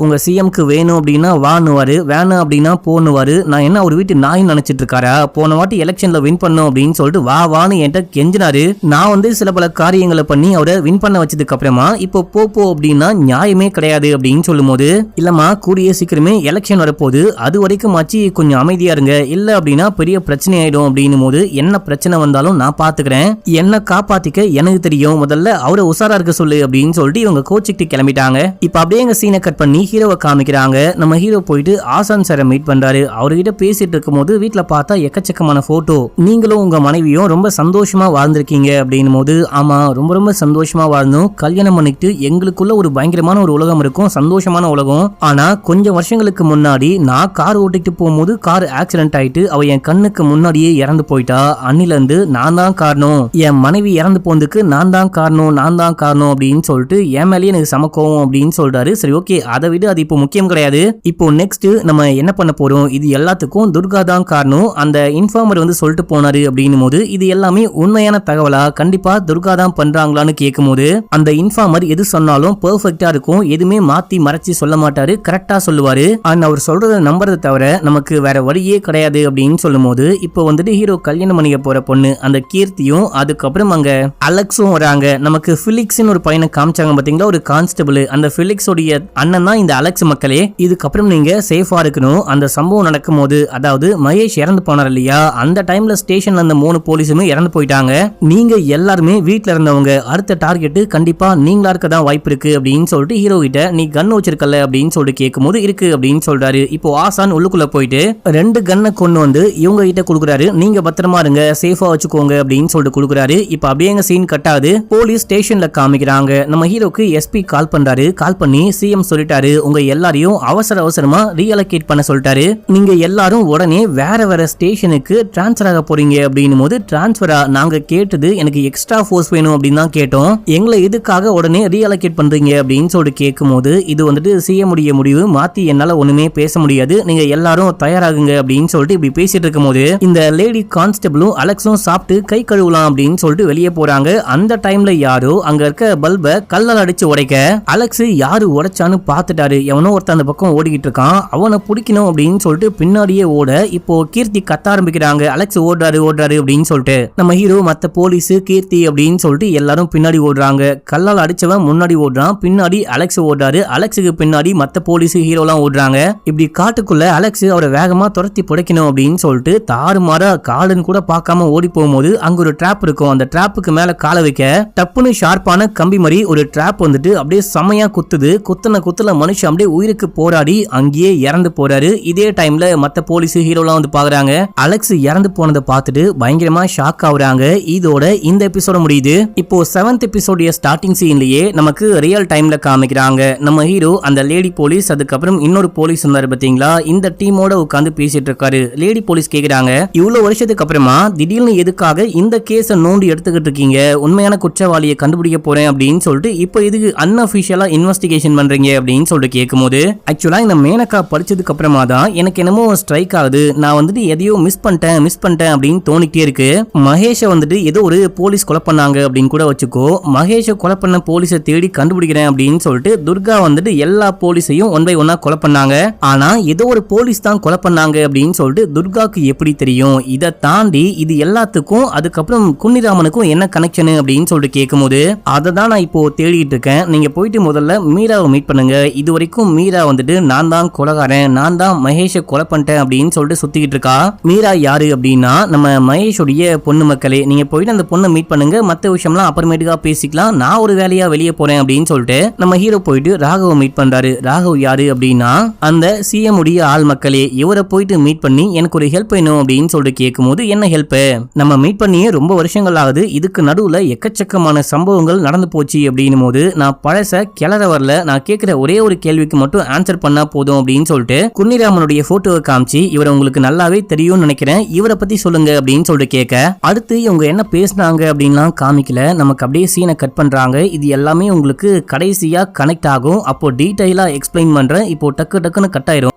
உங்க சிஎம்க்கு வேணும் அப்படின்னா வானுவாரு, வேணும் அப்படின்னா போனுவாரு, நான் என்ன ஒரு வீட்டு நாய் நினைச்சிட்டு இருக்காரா, போன வாட்டி எலெக்ஷன்ல வின் பண்ணும் அப்படின்னு சொல்லிட்டு வான்னு என்கிட்ட கெஞ்சினாரு. நான் வந்து சில பல காரியங்களை பண்ணி அவரை வின் பண்ண வச்சதுக்கு அப்புறமா இப்போ போ அப்படின்னா நியாயமே கிடையாது அப்படின்னு சொல்லும் போது இல்லம்மா கூடிய சீக்கிரமே எலெக்ஷன் வரப்போகுது, அது வரைக்கும் ஆச்சு கொஞ்சம் அமைதியா இருங்க, இல்ல அப்படின்னா பெரிய பிரச்சனை ஆயிடும் அப்படின்னும் போது என்ன பிரச்சனை வந்தாலும் நான் பாத்துக்கிறேன், என்ன காப்பாத்திக்க எனக்கு தெரியும், முதல்ல அவரை உசாரா இருக்க சொல்லு அப்படின்னு சொல்லிட்டு இவங்க கோச்சிக்கிட்டு கிளம்பிட்டாங்க. இப்ப அப்படியே எங்க சீனை கட் பண்ணி ஹீரோவை காமிக்கிறாங்க. நம்ம ஹீரோ போயிட்டு ஆசான் சாரை மீட் பண்றாரு. அவர்கிட்ட பேசிட்டு இருக்கும் போது வீட்டுல பார்த்தா எக்கச்சக்கமான போட்டோ போட்டோ. நீங்களும் உங்க மனைவியும் ரொம்ப சந்தோஷமா வாழ்ந்திருக்கீங்க அப்படின்னும் போது, ஆமா ரொம்ப ரொம்ப சந்தோஷமா வாழ்ந்தோம், கல்யாணம் பண்ணிட்டு எங்களுக்குள்ள ஒரு பயங்கரமான ஒரு உலகம் இருக்கும், சந்தோஷமான உலகம். ஆனா கொஞ்சம் வருஷங்களுக்கு முன்னாடி நான் கார் ஓட்டிட்டு போகும்போது கார் ஆக்சிடென்ட் ஆயிட்டு அவ என் கண்ணுக்கு முன்னாடியே இறந்து போயிட்டா. அன்னில இருந்து நான் தான் காரணம், என் மனைவி இறந்து போனதுக்கு நான் தான் காரணம் அப்படின்னு சொல்லிட்டு என் மேலேயே எனக்கு சமக்கோவும் அப்படின்னு சொல்றாரு. சரி ஓகே, அதை விட அது இப்போ முக்கியம் கிடையாது. இப்போ நெக்ஸ்ட் நம்ம என்ன பண்ண போறோம், இது எல்லாத்துக்கும் துர்கா தான் காரணம், அந்த இன்ஃபார்மர் வந்து சொல்லிட்டு போனாரு அப்படின்னும் போது இது எல்லாமே உண்மையான தகவலா, கண்டிப்பா துர்கா தான் பண்றாங்களான்னு கேட்கும் போது அந்த இன்ஃபார்மர் எது சொன்னாலும் பெர்ஃபெக்ட்டா இருக்கும், எதுவுமே மாத்தி மறைச்சு சொல்ல மாட்டாரு, கரெக்டா சொல்லுவாரு. அண்ட் அவர் சொல்றதை நம்புறதை தவிர நமக்கு வேற வழியே கிடையாது அப்படின்னு சொல்லும் போது இப்போ வந்துட்டு ஹீரோ கல்யாணம் பண்ணிக்க போற பொண்ணு அந்த கீர்த்தியும் அதுக்கப்புறம் அங்க அலெக்ஸும் வராங்க. நமக்கு பிலிக்ஸ்னு ஒரு பையனை காமிச்சாங்க பாத்தீங்களா, ஒரு கான்ஸ்டபிள், அந்த பிலிக்ஸோடைய அண்ணன் தான் இந்த அலெக்ஸ். மக்களே இதுக்கப்புறம் நீங்க சேஃபா இருக்கணும். அந்த சம்பவம் நடக்கும் போது, அதாவது மகேஷ் இறந்து போனார் இல்லையா, அந்த டைம்ல ஸ்டேஷன்ல அந்த 3 போலீஸுமே இறந்து போயிட்டாங்க. நீங்க எல்லாருமே வீட்டுல இருந்தவங்க, அடுத்த டார்கெட் கண்டிப்பா நீங்களா இருக்க தான் வாய்ப்பு இருக்கு அப்படின்னு சொல்லிட்டு ஹீரோ கிட்ட நீ கன் வச்சிருக்கல அப்படின்னு சொல்லிட்டு கேட்கும் போது இருக்கு அப்படின்னு சொல்றாரு. இப்போ ஆசான் உள்ளுக்குள்ள போயிட்டு 2 கன்னை கொண்டு வந்து இவங்க கிட்ட கொடுக்குறாரு, நீங்க பத்திரமா இருங்க, சேஃபா வச்சுக்கோங்க அப்படின்னு சொல்லிட்டு கொடுக்குறாரு. இப்போ அப்படியே சீன் கட் ஆகுது, போலீஸ் ஸ்டேஷன்ல காமிக்கிறாங்க. நம்ம ஹீரோக்கு எஸ்பி கால் பண்றாரு, கால் பண்ணி சிஎம் சொல்லிட்டாரு உங்க எல்லாரையும் அவசரமா ரீஅலோகேட் பண்ண சொல்லிட்டாரு, நீங்க எல்லாரும் உடனே வேற வேற ஸ்டேஷனுக்கு டிரான்ஸ்ஃபர் ஆக போறீங்க அப்படின்னும் போது, டிரான்ஸ்ஃபரா நாங்க கேட்டது எனக்கு எக்ஸ்ட்ரா ஃபோர்ஸ் வேணும் அப்படின்னு தான் கேட்டோம், எங்களை எதுக்காக உடனே ரீஅலோகேட் பண்றீங்க அப்படின்னு சொல்லிட்டு கேட்கும் போது இது வந்துட்டு செய்ய முடிய முடிவு, மாத்தி என்னால ஒண்ணுமே பேச முடியாது, நீங்க எல்லாரும் தயாராகுங்க அப்படின்னு சொல்லிட்டு இப்படி பேசிட்டு இருக்கும் போது இந்த லேடி கான்ஸ்டபிளும் அலெக்ஸும் சாப்பிட்டு கை கழுவலாம் அப்படின்னு சொல்லிட்டு வெளியே போறாங்க. அந்த டைம்ல யாரோ அங்க இருக்க பல்ப கல்லால் அடிச்சு உடைக்க அலெக்ஸ் யாரு உடைச்சான்னு பாத்துட்டாரு. எவனோ ஒருத்தன் அந்த பக்கம் ஓடிக்கிட்டு இருக்கான், அவனை பிடிக்கணும் அப்படின்னு சொல்லிட்டு பின்னாடியே ஓட இப்போ கீர்த்தி கத்த ஆரம்பிக்கிறாங்க, அலெக்ஸ் ஓடுறாரு அப்படின்னு சொல்லிட்டு. நம்ம ஹீரோ மத்த போலீஸ் கீர்த்தி அப்படின்னு சொல்லிட்டு எல்லாரும் பின்னாடி ஓடுறாங்க. கல்லால் அடிச்சவன் முன்னாடி ஓடுறான், பின்னாடி அலெக்ஸ் ஓடுறாரு, அலெக்ஸுக்கு பின்னாடி மத்த போலீஸ் ஹீரோலாம் ஓடுறாங்க. இப்படி காட்டுக்குள்ள அலெக்ஸ் அவரை வேகமா துரத்தி புடைக்கணும் அப்படின்னு சொல்லிட்டு தாறுமாறா காலுன்னு கூட பார்க்காம ஓடி போகும்போது அங்க ஒரு டிராப் இருக்கும், அந்த டிராப்புக்கு மேல காலை வைக்க டப்புன்னு ஷார்ப்பான கம்பி மாதிரி ஒரு டிராப் வந்துட்டு அப்படியே செமையா குத்துது. குத்துன மனுஷன் அப்படியே உயிருக்கு போராடி அங்கேயே இறந்து போறாரு. இதே டைம்ல மத்த போலீஸ் ஹீரோலாம் வந்து பாக்குறாங்க, அலெக்ஸ் இறந்து போனதை பார்த்துட்டு பயங்கரமா ஷாக் ஆகுறாங்க. இதோட இந்த எபிசோட முடியுது. இப்போ 7th எபிசோடைய ஸ்டார்டிங் சீன்லயே நமக்கு ரியல் டைம்ல காமிக்கிறாங்க. நம்ம ஹீரோ அந்த லேடி போலீஸ் அதுக்கப்புறம் இன்னொரு போலீஸ் இருந்தாரு பாத்தீங்களா, இந்த டீமோட உட்கார்ந்து பேசிட்டு இருக்காரு. லேடி போலீஸ் கேக்குறாங்க, இவ்வளவு வருஷத்துக்கு அப்புறமா திடீர்னு எதுக்காக இந்த கேஸ நோண்டி எடுத்துக்கிட்டு இருக்கீங்க, உண்மையான குற்றவாளியை கண்டுபிடிக்க போறேன் அப்படின்னு சொல்லிட்டு இப்போ இதுக்கு அன்அபிஷியலா இன்வெஸ்டிகேஷன் பண்றீங்க அப்படின்னு சொல்லிட்டு கேட்கும்போது, ஆக்சுவலா இந்த மேனகா படிச்சதுக்கு அப்புறமா தான் எனக்கு என்னமோ ஸ்ட்ரைக் ஆகுது, நான் வந்துட்டு எதையோ மிஸ் பண்ணிட்டேன் அப்படின்னு தோணிட்டே இருக்கு. மகேஷ வந்துட்டு ஏதோ ஒரு போலீஸ் கொலை பண்ணாங்க அப்படின்னு கூட வச்சுக்கோ, மகேஷ கொலை பண்ண போலீஸை தேடி கண்டுபிடிக்கிறேன் அப்படின்னு சொல்லிட்டு துர்கா வந்துட்டு எல்லா போலீஸையும் 1 by 1 கொலை பண்ணாங்க. ஆனா ஏதோ ஒரு போலீஸ் தான் கொலை பண்ணாங்க அப்படின்னு சொல்லிட்டு துர்காக்கு எப்படி தெரியும்? இதை தாண்டி இது எல்லாத்துக்கும் அதுக்கப்புறம் குன்னிராமனுக்கும் என்ன கனெக்ஷன் அப்படின்னு சொல்லிட்டு கேட்கும்போது, அதை தான் நான் இப்போ தேடிட்டு இருக்கேன், நீங்க போயிட்டு முதல்ல மீராவை மீட் பண்ணுங்க, இது வரைக்கும் மீரா வந்துட்டு நான் தான் கொலைகாரன், நான் தான் மகேஷை கொலை பண்ணிட்டேன் அப்படின்னு சொல்லிட்டு சுத்திக்கிட்டு இருக்கா. மீரா யாரு அப்படின்னா நம்ம மகேஷோடைய பொண்ணு. மக்களே நீங்க போயிட்டு அந்த பொண்ணை மீட் பண்ணுங்க, மத்த விஷயம்லாம் அப்புறமேட்டுக்கா பேசிக்கலாம், நான் ஒரு வேலையா வெளியே போறேன் அப்படின்னு சொல்லிட்டு நம்ம ஹீரோ போயிட்டு ராகவ மீட் பண்றாரு. ராகவ் யாரு அப்படின்னா அந்த சிஎம் உடைய ஆள். மக்களே இவரை போயிட்டு மீட் பண்ணி எனக்கு ஒரு ஹெல்ப் வேணும் அப்படின்னு சொல்லிட்டு கேட்கும்போது, என்ன ஹெல்ப்? நம்ம மீட் பண்ணியே ரொம்ப வருஷங்கள் ஆகுது, இதுக்கு நடுவுல எக்கச்சக்கமான சம்பவங்கள் நடந்து போச்சு அப்படின்னும் போது நான் பழச கிளற வரல, நான் கேட்கிற ஒரே ஒரு கேள்விக்கு மட்டும் ஆன்சர் பண்ணா போதும் அப்படின்னு சொல்லிட்டு குன்னிராமனுடைய போட்டோவை காமிச்சு, இவரை உங்களுக்கு நல்லாவே தெரியும்னு நினைக்கிறேன், இவரை பத்தி சொல்லுங்க அப்படின்னு சொல்லிட்டு கேட்க, அடுத்து இவங்க என்ன பேசினாங்க அப்படின்லாம் காமிக்கல, நமக்கு அப்படியே சீனை கட் பண்றாங்க. இது எல்லாமே உங்களுக்கு கடைசியா கனெக்ட் ஆகும், அப்போ டீடைலா எக்ஸ்பிளைன் பண்றேன், இப்போ டக்குன்னு கட் ஆயிரும்.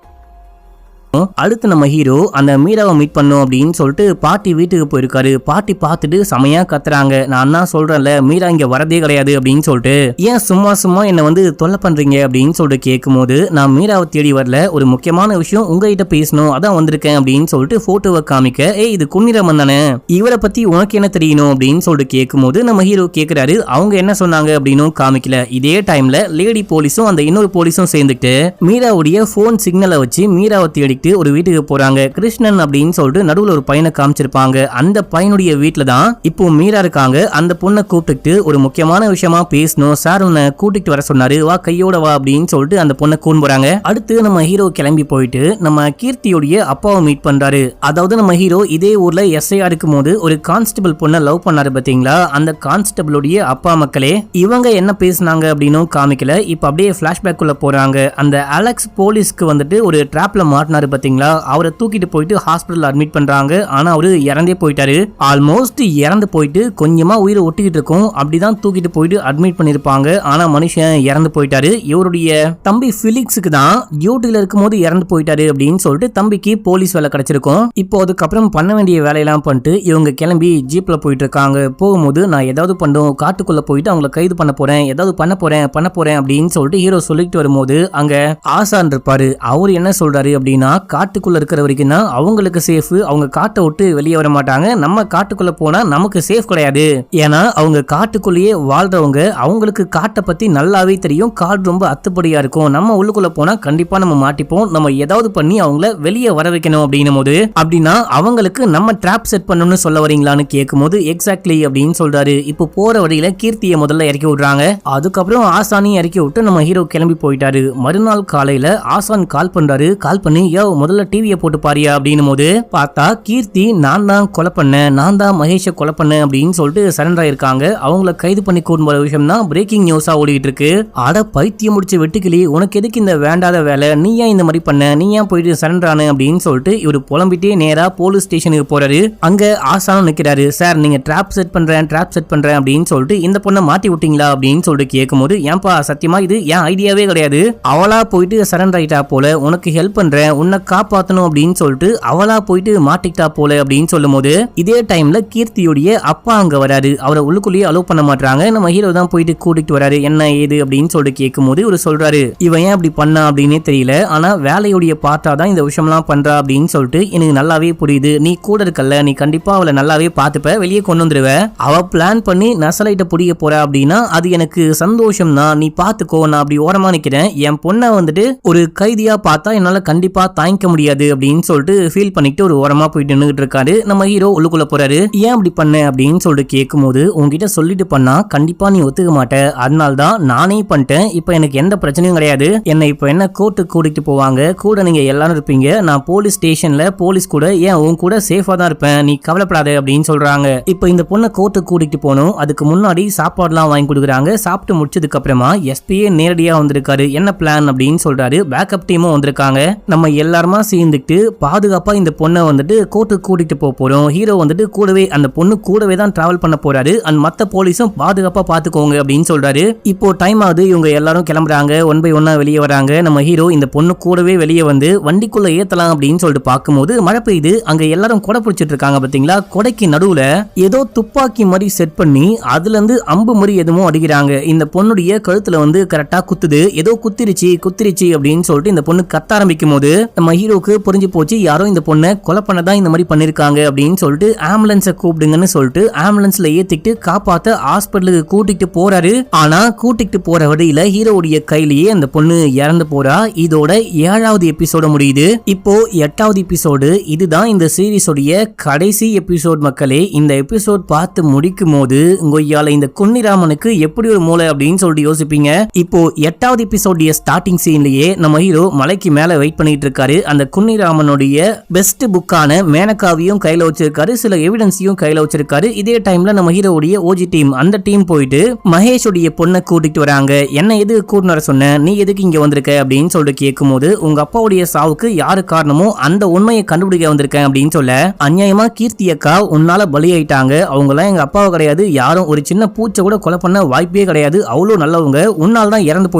அடுத்து நம்ம ஹீரோ அந்த மீராவை மீட் பண்ணும் அப்படின்னு சொல்லிட்டு பாட்டி வீட்டுக்கு போயிருக்காரு. பாட்டி பார்த்துட்டு செமையா கத்துறாங்க, நான் தான் சொல்றேன்ல மீரா இங்க வரதே கிடையாது அப்படின்னு சொல்லிட்டு, ஏன் சும்மா என்ன வந்து தொல்லை பண்றீங்க அப்படின்னு சொல்லிட்டு கேட்கும்போது, நான் மீராவை தேடி வரல, ஒரு முக்கியமான விஷயம் உங்ககிட்ட பேசணும் அதான் வந்திருக்கேன் அப்படின்னு சொல்லிட்டு போட்டோவை காமிக்க, இது குன்னிராமன் தானே, இவரை பத்தி உனக்கு என்ன தெரியணும் அப்படின்னு சொல்லிட்டு கேட்கும்போது நம்ம ஹீரோ கேட்கிறாரு, அவங்க என்ன சொன்னாங்க அப்படின்னு காமிக்கல. இதே டைம்ல லேடி போலீஸும் அந்த இன்னொரு போலீஸும் சேர்ந்துட்டு மீராவுடைய போன் சிக்னலை வச்சு மீராவை தேடி கூட்டிட்டு ஒரு வீட்டுக்கு போறாங்க. கிருஷ்ணன் அப்படின்னு சொல்லிட்டு நடுவுல ஒரு பையனை காமிச்சிருப்பாங்க. அந்த பையனுடைய வீட்டுல தான் இப்போ மீரா இருக்காங்க. அந்த பொண்ணை கூப்பிட்டு ஒரு முக்கியமான விஷயமா பேசணும், சார் உன்னை கூட்டிட்டு வர சொன்னாரு, வா கையோட வா அப்படின்னு சொல்லிட்டு அந்த பொண்ணை கூண்டு போறாங்க. அடுத்து நம்ம ஹீரோ கிளம்பி போயிட்டு நம்ம கீர்த்தியோடைய அப்பாவை மீட் பண்றாரு. அதாவது நம்ம ஹீரோ இதே ஊர்ல எஸ்ஐயா இருக்கும் போது ஒரு கான்ஸ்டபிள் பொண்ணை லவ் பண்ணாரு பாத்தீங்களா, அந்த கான்ஸ்டபிளுடைய அப்பா மக்களே. இவங்க என்ன பேசினாங்க அப்படின்னு காமிக்கல. இப்ப அப்படியே பிளாஷ்பேக் குள்ள போறாங்க. அந்த அலெக்ஸ் போலீஸ்க்கு வந்துட்டு ஒரு டிராப்ல மாட்டினாரு பாத்தீங்களா, அவரை தூக்கிட்டு போயிட்டு ஹாஸ்பிடல் அட்மிட் பண்றாங்க. ஆனா அவரு இறந்தே போயிட்டாரு. ஆல்மோஸ்ட் இறந்து போயிட்டு கொஞ்சமா உயிரை ஒட்டிக்கிட்டு இருக்கும். அப்படிதான் தூக்கிட்டு போயிட்டு அட்மிட் பண்ணிருப்பாங்க. ஆனா மனுஷன் இறந்து போயிட்டாரு. இவருடைய தம்பி பிலிக்ஸுக்கு தான் டியூட்டில இருக்கும் போது இறந்து போயிட்டாரு அப்படின்னு சொல்லிட்டு தம்பிக்கு போலீஸ் வேலை கிடைச்சிருக்கும். இப்போ அதுக்கப்புறம் பண்ண வேண்டிய வேலையெல்லாம் பண்ணிட்டு இவங்க கிளம்பி ஜீப்ல போயிட்டு இருக்காங்க. போகும்போது நான் ஏதாவது பண்ணும், காட்டுக்குள்ள போயிட்டு அவங்களை கைது பண்ண போறேன், ஏதாவது பண்ண போறேன் அப்படின்னு சொல்லிட்டு ஹீரோ சொல்லிட்டு வரும்போது அங்க ஆசான் இருப்பாரு. அவர் என்ன சொல்றாரு அப்படின்னா, காட்டுக்குள்ள இருக்கிற வரைக்கும் தான் அவங்களுக்கு சேஃப், அவங்க காட்டை விட்டு வெளியே வர மாட்டாங்க. நம்ம காட்டுக்குள்ள போனா நமக்கு சேஃப் கிடையாது. ஏன்னா அவங்க காட்டுக்குள்ளேயே வாழ்றவங்க, அவங்களுக்கு காட்டை பத்தி நல்லாவே தெரியும். காடு ரொம்ப அத்துப்படியா இருக்கும். நம்ம உள்ளுக்குள்ள போனா கண்டிப்பா நம்ம மாட்டிப்போம். நம்ம ஏதாவது பண்ணி அவங்கள வெளியே வர வைக்கணும் அப்படின்னும் போது, அப்படின்னா அவங்களுக்கு நம்ம ட்ராப் செட் பண்ணணும்னு சொல்ல வரீங்களான்னு கேட்கும் போது எக்ஸாக்ட்லி அப்படின்னு சொல்றாரு. இப்போ போற வழியில கீர்த்தியை முதல்ல இறக்கி விடுறாங்க. அதுக்கப்புறம் ஆசானையும் இறக்கி விட்டு நம்ம ஹீரோ கிளம்பி போயிட்டாரு. மறுநாள் காலையில ஆசான் கால் பண்றாரு. கால் பண்ணி முதல்ல டிவியை போட்டு பாரியா அப்படின்னும் போது பார்த்தா கீர்த்தி நான் தான் கொலை பண்ணேன், நான் தான் மகேஷை கொலை பண்ணேன் அப்படின்னு சொல்லிட்டு சரண்டர் ஆயிருக்காங்க. அவங்கள கைது பண்ணி கூட்டு போற விஷயம் தான் பிரேக்கிங் நியூஸா ஓடிட்டு இருக்கு. அட பைத்தியம் முடிச்ச வெட்டுக்கிளி, உனக்கு எதுக்கு இந்த வேண்டாத வேலை, நீ ஏன் இந்த மாதிரி பண்ண, நீ ஏன் போயிட்டு சரண்டர் ஆன அப்படின்னு சொல்லிட்டு இவரு புலம்பிட்டே நேரா போலீஸ் ஸ்டேஷனுக்கு போறாரு. அங்க ஆசானும் நிக்கிறாரு. சார் நீங்க ட்ராப் செட் பண்றேன் அப்படின்னு சொல்லிட்டு இந்த பொண்ணை மாட்டி விட்டீங்களா அப்படின்னு சொல்லிட்டு கேட்கும்போது, ஏன்பா சத்தியமா இது என் ஐடியாவே கிடையாது, அவளா போயிட்டு சரண்டர் ஆயிட்டா போல, உனக்கு ஹெல்ப் பண்றேன், உன்னை காப்பாத்தணும் அப்படின்னு சொல்லிட்டு அவளா போயிட்டு மாட்டிக்கிட்டா போல அப்படின்னு சொல்லும் போது இதே டைம்ல கீர்த்தியுடைய அப்பா அங்க வராரு. அவரை உள்ளுக்குள்ளேயே அலோவ் பண்ண மாட்டாங்க. நம்ம ஹீரோ தான் போயிட்டு கூட்டிட்டு வராரு. என்ன ஏது அப்படின்னு சொல்லிட்டு கேட்கும் போது இவர் சொல்றாரு, இவன் ஏன் அப்படி பண்ணா அப்படின்னே தெரியல, ஆனா வேலையுடைய பார்த்தா தான் இந்த விஷயம்லாம் பண்றா அப்படின்னு சொல்லிட்டு எனக்கு நல்லாவே புரியுது. நீ கூட இருக்கல்ல, நீ கண்டிப்பா அவளை நல்லாவே பார்த்துப்ப, வெளியே கொண்டு வந்துருவ. அவ பிளான் பண்ணி நசலைட்ட புடிக்க போற அப்படின்னா அது எனக்கு சந்தோஷம் தான், நீ பாத்துக்கோ, நான் அப்படி ஓரமா நிக்கிறேன். என் பொண்ணை வந்துட்டு ஒரு கைதியா பார்த்தா என்னால கண்டிப்பா தாங்கிக்க முடியாது அப்படின்னு சொல்லிட்டு ஃபீல் பண்ணிட்டு ஒரு ஓரமா போயிட்டு நின்னுட்டு இருக்காரு. நம்ம ஹீரோ உள்ளுக்குள்ள போறாரு. ஏன் அப்படி பண்ண அப்படின்னு சொல்லிட்டு கேட்கும் போது, உங்ககிட்ட சொல்லிட்டு பண்ணா கண்டிப்பா நீ ஒத்துக்க மாட்ட, அதனால தான் நானே பண்ணிட்டேன். இப்ப எனக்கு எந்த பிரச்சனையும் கிடையாது. என்னை இப்ப என்ன கோர்ட்டுக்கு கூட்டிட்டு போவாங்க, கூட நீங்க எல்லாரும் இருப்பீங்க. நான் போலீஸ் ஸ்டேஷன்ல போலீஸ் கூட ஏன் உன் கூட சேஃபா தான் இருப்பேன், நீ கவலைப்படாத அப்படின்னு சொல்றாங்க. இப்ப இந்த பொண்ணை கோர்ட்டுக்கு கூட்டிட்டு போகணும். அதுக்கு முன்னாடி சாப்பாடுலாம் வாங்கி கொடுக்குறாங்க. சாப்பிட்டு முடிச்சதுக்கு அப்புறமா எஸ்பியே நேரடியா வந்திருக்காரு. என்ன பிளான் அப்படின்னு சொல்றாரு. பேக்கப் டீமும் வந்திருக்காங்க. நம்ம எல்லாருமா சேர்ந்துட்டு பாதுகாப்பா இந்த பொண்ணை வந்துட்டு கோர்ட்டுக்கு கூட்டிட்டு போறோம். ஹீரோ வந்துட்டு கூடவே அந்த பொண்ணு கூடவே தான் டிராவல் பண்ண போறாரு. அண்ட் மத்த போலீஸும் பாதுகாப்பா பாத்துக்கோங்க அப்படின்னு சொல்றாரு. இப்போ டைம் ஆகுது. இவங்க எல்லாரும் கிளம்புறாங்க. ஒன் பை ஒன்னா வெளியே வராங்க. நம்ம ஹீரோ இந்த பொண்ணு கூடவே வெளியே வந்து வண்டிக்குள்ள ஏத்தலாம் அப்படின்னு சொல்லிட்டு பார்க்கும்போது மழை பெய்யுது. அங்க எல்லாரும் கொடை பிடிச்சிட்டு இருக்காங்க பாத்தீங்களா. கொடைக்கு நடுவுல ஏதோ துப்பாக்கி மாதிரி செட் பண்ணி அதுல இருந்து அம்பு மாதிரி எதுவும் அடிக்கிறாங்க. இந்த பொண்ணுடைய கழுத்துல வந்து கரெக்டா குத்துது. ஏதோ குத்திருச்சு அப்படின்னு சொல்லிட்டு இந்த பொண்ணு கத்த ஆரம்பிக்கும் போது நம்ம ஹீரோக்கு புரிஞ்சு போச்சு, யாரோ இந்த பொண்ணை கொலை பண்ணதான் இந்த மாதிரி பண்ணிருக்காங்க அப்படின்னு சொல்லிட்டு ஆம்புலன்ஸை கூப்பிடுங்கன்னு சொல்லிட்டு ஆம்புலன்ஸ்ல ஏத்திட்டு காப்பாத்த ஹாஸ்பிட்டலுக்கு கூட்டிட்டு போறாரு. ஆனா கூட்டிட்டு போற வழியில ஹீரோவுடைய கையிலேயே அந்த பொண்ணு இறந்து போறா. இதோட 7வது எபிசோட முடியுது. இப்போ 8வது எபிசோடு. இதுதான் இந்த சீரிஸோடைய கடைசி எபிசோட் மக்களே. இந்த எபிசோட் பார்த்து முடிக்கும் போது உங்களால இந்த குன்னிராமனுக்கு எப்படி ஒரு மூளை அப்படின்னு சொல்லிட்டு யோசிப்பீங்க. இப்போ 8வது எபிசோடைய ஸ்டார்டிங் சீன்லயே நம்ம ஹீரோ மலைக்கு மேல வெயிட் பண்ணிட்டு இருக்காரு. அந்த குன்னிராமனுடைய பெஸ்ட் புக்கான மேனகாவையும் கையில வச்சிருக்காரு, சில எவிடன்ஸையும் கையில வச்சிருக்காரு. இதே டைம்ல நம்ம ஹீரோவுடைய ஓஜி டீம் அந்த டீம் போயிட்டு மகேஷுடைய பொண்ணை கூட்டிட்டு வராங்க. என்ன எது கூட்டிட்டு வர சொன்ன, நீ எதுக்கு இங்க வந்திருக்க அப்படின்னு சொல்லிட்டு கேட்கும் போது, உங்க அப்பாவுடைய சாவுக்கு யாரு காரணமோ அந்த உண்மையை கண்டுபிடிக்க வந்திருக்கேன் அப்படின்னு சொல்ல, அநியாயமா கீர்த்தி அக்கா உன்னால பலியாயிட்டாங்க, அவங்களாம் எங்க அப்பாவை கிடையாது, யாரும் ஒரு சின்ன பூச்சை கூட கொலை பண்ண வாய்ப்பே கிடையாது, அவ்வளவு நல்லவங்க, உன்னால் தான் இறந்து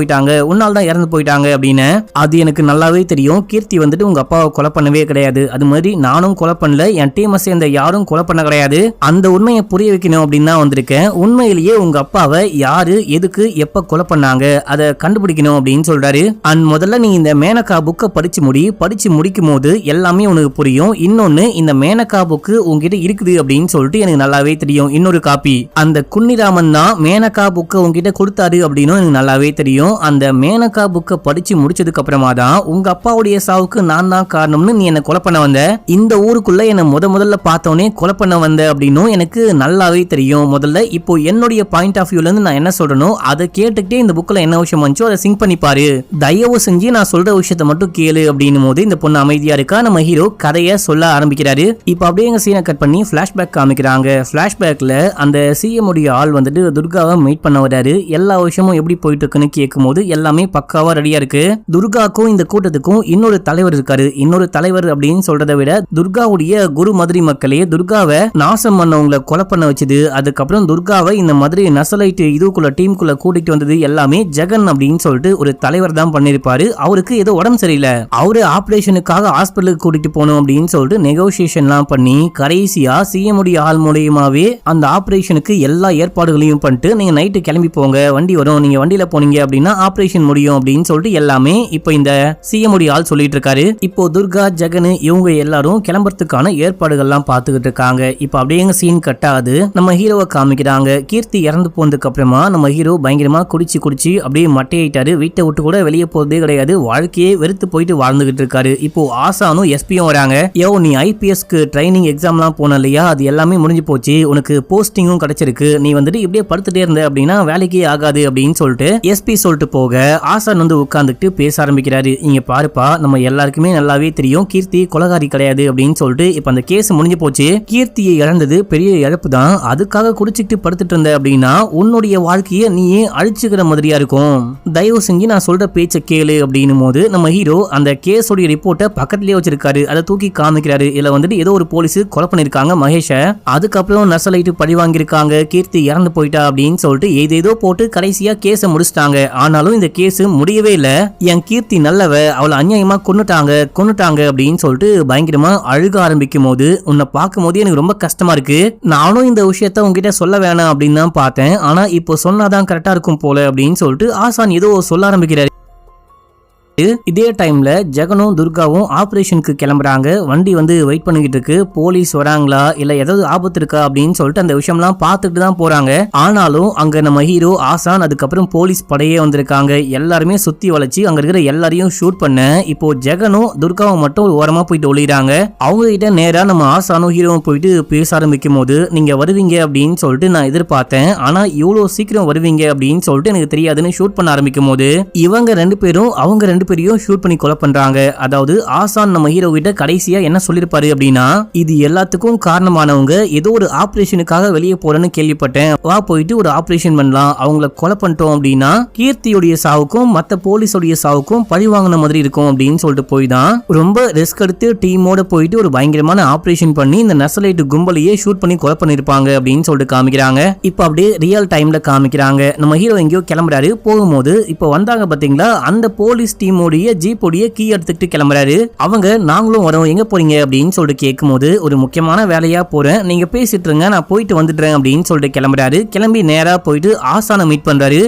போயிட்டாங்க அப்படின்னு. அது எனக்கு நல்லாவே தெரியும். கீர்த்தி வந்துட்டு உங்க அப்பாவை கொலை பண்ணவே கிடையாது, அது மாதிரி நானும் கொலை பண்ணல, என் டீமை சேர்ந்த யாரும் கொலை பண்ண கிடையாது, அந்த உண்மையை புரிய வைக்கணும் அப்படின்னு தான் வந்திருக்கேன். உண்மையிலேயே உங்க அப்பாவை யாரு எதுக்கு எப்ப கொலை பண்ணாங்க அதை கண்டுபிடிக்கணும் அப்படின்னு சொல்றாரு. அண்ட் முதல்ல நீ இந்த மேனகா புக்கை படிச்சு முடிக்கும் போது எல்லாமே உனக்கு புரியும். இன்னொன்னு, இந்த மேனகா புக்கு உங்ககிட்ட இருக்குது அப்படின்னு சொல்லிட்டு எனக்கு நல்லாவே தெரியும். இன்னொரு காப்பி அந்த குன்னிராமன் தான் மேனகா புக்கை உங்ககிட்ட கொடுத்தாரு அப்படின்னு எனக்கு நல்லாவே தெரியும். அந்த மேனகா புக்கை படிச்சு முடிச்சதுக்கு அப்புறமா தான் உங்க அப்பாவுடைய சாவுக்கு சாவுக்கு நான் தான் காரணம்னு நீ என்ன கொலை பண்ண வந்த, இந்த ஊருக்குள்ள என்ன முதல்ல பார்த்தோன்னே கொலை பண்ண வந்த அப்படின்னும் எனக்கு நல்லாவே தெரியும். முதல்ல இப்போ என்னுடைய பாயிண்ட் ஆஃப் வியூல இருந்து நான் என்ன சொல்றேனோ அதை கேட்டுக்கிட்டே இந்த புக்ல என்ன விஷயம் வந்துச்சோ அதை சிங்க் பண்ணி பாரு, தயவு செஞ்சு நான் சொல்ற விஷயத்த மட்டும் கேளு அப்படின்னும் போது இந்த பொண்ணு அமைதியா இருக்கா. நம்ம ஹீரோ கதையை சொல்ல ஆரம்பிக்கிறாரு. இப்போ அப்படியே எங்க சீனை கட் பண்ணி பிளாஷ்பேக் காமிக்கிறாங்க. பிளாஷ்பேக்ல அந்த சிஎம் உடைய ஆள் வந்துட்டு துர்காவை மீட் பண்ண வராரு. எல்லா விஷயமும் எப்படி போயிட்டு இருக்குன்னு கேட்கும் போது எல்லாமே பக்காவா ரெடியா இருக்கு. துர்காக்கும் இந்த கூட்டத்துக்கும் இன்னொரு தலைவர் இருக்காரு. இன்னொரு தலைவர் அப்படின்னு சொல்றதை விட துர்காவுடைய குரு மதுரை மக்களே துர்காவை நாசம் பண்ணவங்களை கொலை பண்ண வச்சது, அதுக்கப்புறம் துர்காவை இந்த மாதிரி நசலைட் இதுக்குள்ள டீமுக்குள்ள கூட்டிட்டு வந்தது எல்லாமே ஜெகன் அப்படின்னு சொல்லிட்டு ஒரு தலைவர் தான் பண்ணிருப்பாரு. அவருக்கு ஏதோ உடம்பு சரியில்லை, அவரு ஆபரேஷனுக்காக ஹாஸ்பிட்டலுக்கு கூட்டிட்டு போகணும் அப்படின்னு சொல்லிட்டு நெகோசியேஷன் எல்லாம் பண்ணி கடைசியா சிஎம் உடைய ஆள் மூலியமாவே அந்த ஆபரேஷனுக்கு எல்லா ஏற்பாடுகளையும் பண்ணிட்டு நீங்க நைட்டு கிளம்பி போங்க, வண்டி வரும், நீங்க வண்டியில போனீங்க அப்படின்னா ஆபரேஷன் முடியும் அப்படின்னு சொல்லிட்டு எல்லாமே இப்போ இந்த சிஎம் உடைய ஆள் சொல்லிட்டு இருக்காரு. இப்போ துர்கா ஜெகன் இவங்க எல்லாரும் கிளம்புறதுக்கான ஏற்பாடுகள் எல்லாம் பாத்துக்கிட்டு இருக்காங்க. இப்போ அப்படியே சீன் கட் ஆகுது. நம்ம ஹீரோவை காமிக்கிறாங்க. கீர்த்தி இறந்து போனதுக்கு அப்புறமா நம்ம ஹீரோ பயங்கரமா குடிச்சு அப்படியே மட்டையிட்டாரு. வீட்டை விட்டு கூட வெளியே போறதே கிடையாது. வாழ்க்கையே வெறுத்து போயிட்டு வாழ்ந்துகிட்டு இருக்காரு. இப்போ ஆசானும் எஸ்பியும் வராங்க. நீ ஐபிஎஸ்க்கு ட்ரைனிங் எக்ஸாம்லாம் போன இல்லையா, அது எல்லாமே முடிஞ்சு போச்சு, உனக்கு போஸ்டிங்கும் கிடைச்சிருக்கு, நீ வந்துட்டு இப்படியே படுத்துட்டே இருந்த அப்படின்னா வேலைக்கே ஆகாது அப்படின்னு சொல்லிட்டு எஸ்பி சொல்லிட்டு போக ஆசான் வந்து உட்கார்ந்துட்டு பேச ஆரம்பிக்கிறாரு. இங்க பாருப்பா, நம்ம எல்லாருக்குமே நல்லாவே தெரியும் கீர்த்தி கொலைகாரி கிடையாது அப்படின்னு சொல்லிட்டு இப்ப அந்த கேஸ் முடிஞ்சு போச்சு. கீர்த்தியை இழந்தது பெரிய இழப்பு தான், அதுக்காக குடிச்சிட்டு படுத்துட்டு இருந்த அப்படின்னா உன்னுடைய வாழ்க்கையை நீயே அழிச்சுக்கிற மாதிரியா இருக்கும், தயவு செஞ்சு நான் சொல்ற பேச்ச கேளு அப்படின்னும் போது நம்ம ஹீரோ அந்த கேஸோட ரிப்போர்ட்டை பக்கத்திலேயே வச்சிருக்காரு. அதை தூக்கி காமிக்கிறாரு. இதுல வந்துட்டு ஏதோ ஒரு போலீஸ் கொலை பண்ணிருக்காங்க மகேஷ, அதுக்கப்புறம் நசலைட்டு பழி வாங்கியிருக்காங்க, கீர்த்தி இறந்து போயிட்டா அப்படின்னு சொல்லிட்டு ஏதேதோ போட்டு கடைசியா கேஸை முடிச்சிட்டாங்க. ஆனாலும் இந்த கேஸ் முடியவே இல்ல, என் கீர்த்தி நல்லவ, அவளை அநியாயமா கொன்னுட்டாங்க அப்படின்னு சொல்லிட்டு பயங்கரமா அழுக ஆரம்பிக்கும் போது உன்னை பார்க்கும் போது எனக்கு ரொம்ப கஷ்டமா இருக்கு. நானும் இந்த விஷயத்த உங்ககிட்ட சொல்ல வேணாம் அப்படின்னு தான் பார்த்தேன், ஆனா இப்போ சொன்னாதான் கரெக்டா இருக்கும் போல அப்படின்னு சொல்லிட்டு ஆசான் ஏதோ சொல்ல ஆரம்பிக்கிறாரு. இதே டைம்ல ஜெகனும் துர்காவும் ஆபரேஷனுக்கு கிளம்புறாங்க. வண்டி வந்து வெயிட் பண்ணிக்கிட்டு இருக்கு. போலீஸ் வராங்களா இல்ல ஏதாவது ஆபத்து இருக்கா அப்படின்னு சொல்லிட்டு அந்த விஷயம்லாம் பார்த்துட்டு தான் போறாங்க. ஆனாலும் அங்க நம்ம ஹீரோ ஆசான் அதுக்கப்புறம் போலீஸ் படையே வந்திருக்காங்க. எல்லாருமே சுத்தி வளைச்சு அங்க இருக்கிற எல்லாரையும் ஷூட் பண்ண இப்போ ஜெகனும் துர்காவும் மட்டும் ஒரு ஓரமா போயிட்டு ஒளிறாங்க. அவங்க கிட்ட நேரா நம்ம ஆசானும் ஹீரோவும் போயிட்டு பேச ஆரம்பிக்கும் போது நீங்க வருவீங்க அப்படின்னு சொல்லிட்டு நான் எதிர்பார்த்தேன், ஆனா இவ்வளவு சீக்கிரம் வருவீங்க அப்படின்னு சொல்லிட்டு எனக்கு தெரியாதுன்னு ஷூட் பண்ண ஆரம்பிக்கும் போது இவங்க ரெண்டு பேரும் அவங்க ரெண்டு பேரையும் ஷூட் பண்ணி கொலை பண்றாங்க. அதாவது ஆசான் நம்ம ஹீரோ கிட்ட கடைசியா என்ன சொல்லிருப்பாரு அப்படின்னா, இது எல்லாத்துக்கும் காரணமானவங்க ஏதோ ஒரு ஆபரேஷனுக்காக வெளியே போறேன்னு கேள்விப்பட்டேன், வா போயிட்டு ஒரு ஆபரேஷன் பண்ணலாம், அவங்கள கொலை பண்ணிட்டோம் அப்படின்னா கீர்த்தியோடைய சாவுக்கும் மத்த போலீஸோடைய சாவுக்கும் பழி வாங்கின மாதிரி இருக்கும் அப்படின்னு சொல்லிட்டு போய் தான் ரொம்ப ரிஸ்க் எடுத்து டீமோட போயிட்டு ஒரு பயங்கரமான ஆபரேஷன் பண்ணி இந்த நக்சலைட் கும்பலையே ஷூட் பண்ணி கொலை பண்ணிருப்பாங்க அப்படின்னு சொல்லிட்டு காமிக்கிறாங்க. இப்ப அப்படியே ரியல் டைம்ல காமிக்கிறாங்க. நம்ம ஹீரோ எங்கேயோ கிளம்புறாரு. போகும்போது இப்ப வந்தாங்க பாத்தீங்களா அந்த போலீஸ் டீம் ஜீப்போடைய கீ எடுத்துக்கிட்டு கிளம்புறாரு. அவங்க நாங்களும் வரோம், எங்க போறீங்க அப்படின்னு சொல்லிட்டு கேட்கும்போது ஒரு முக்கியமான வேலையா போறேன், நீங்க பேசிட்டு இருங்க, நான் போயிட்டு வந்துடுறேன் அப்படின்னு சொல்லிட்டு கிளம்புறாரு. கிளம்பி நேரா போயிட்டு ஆசானை மீட் பண்றாரு.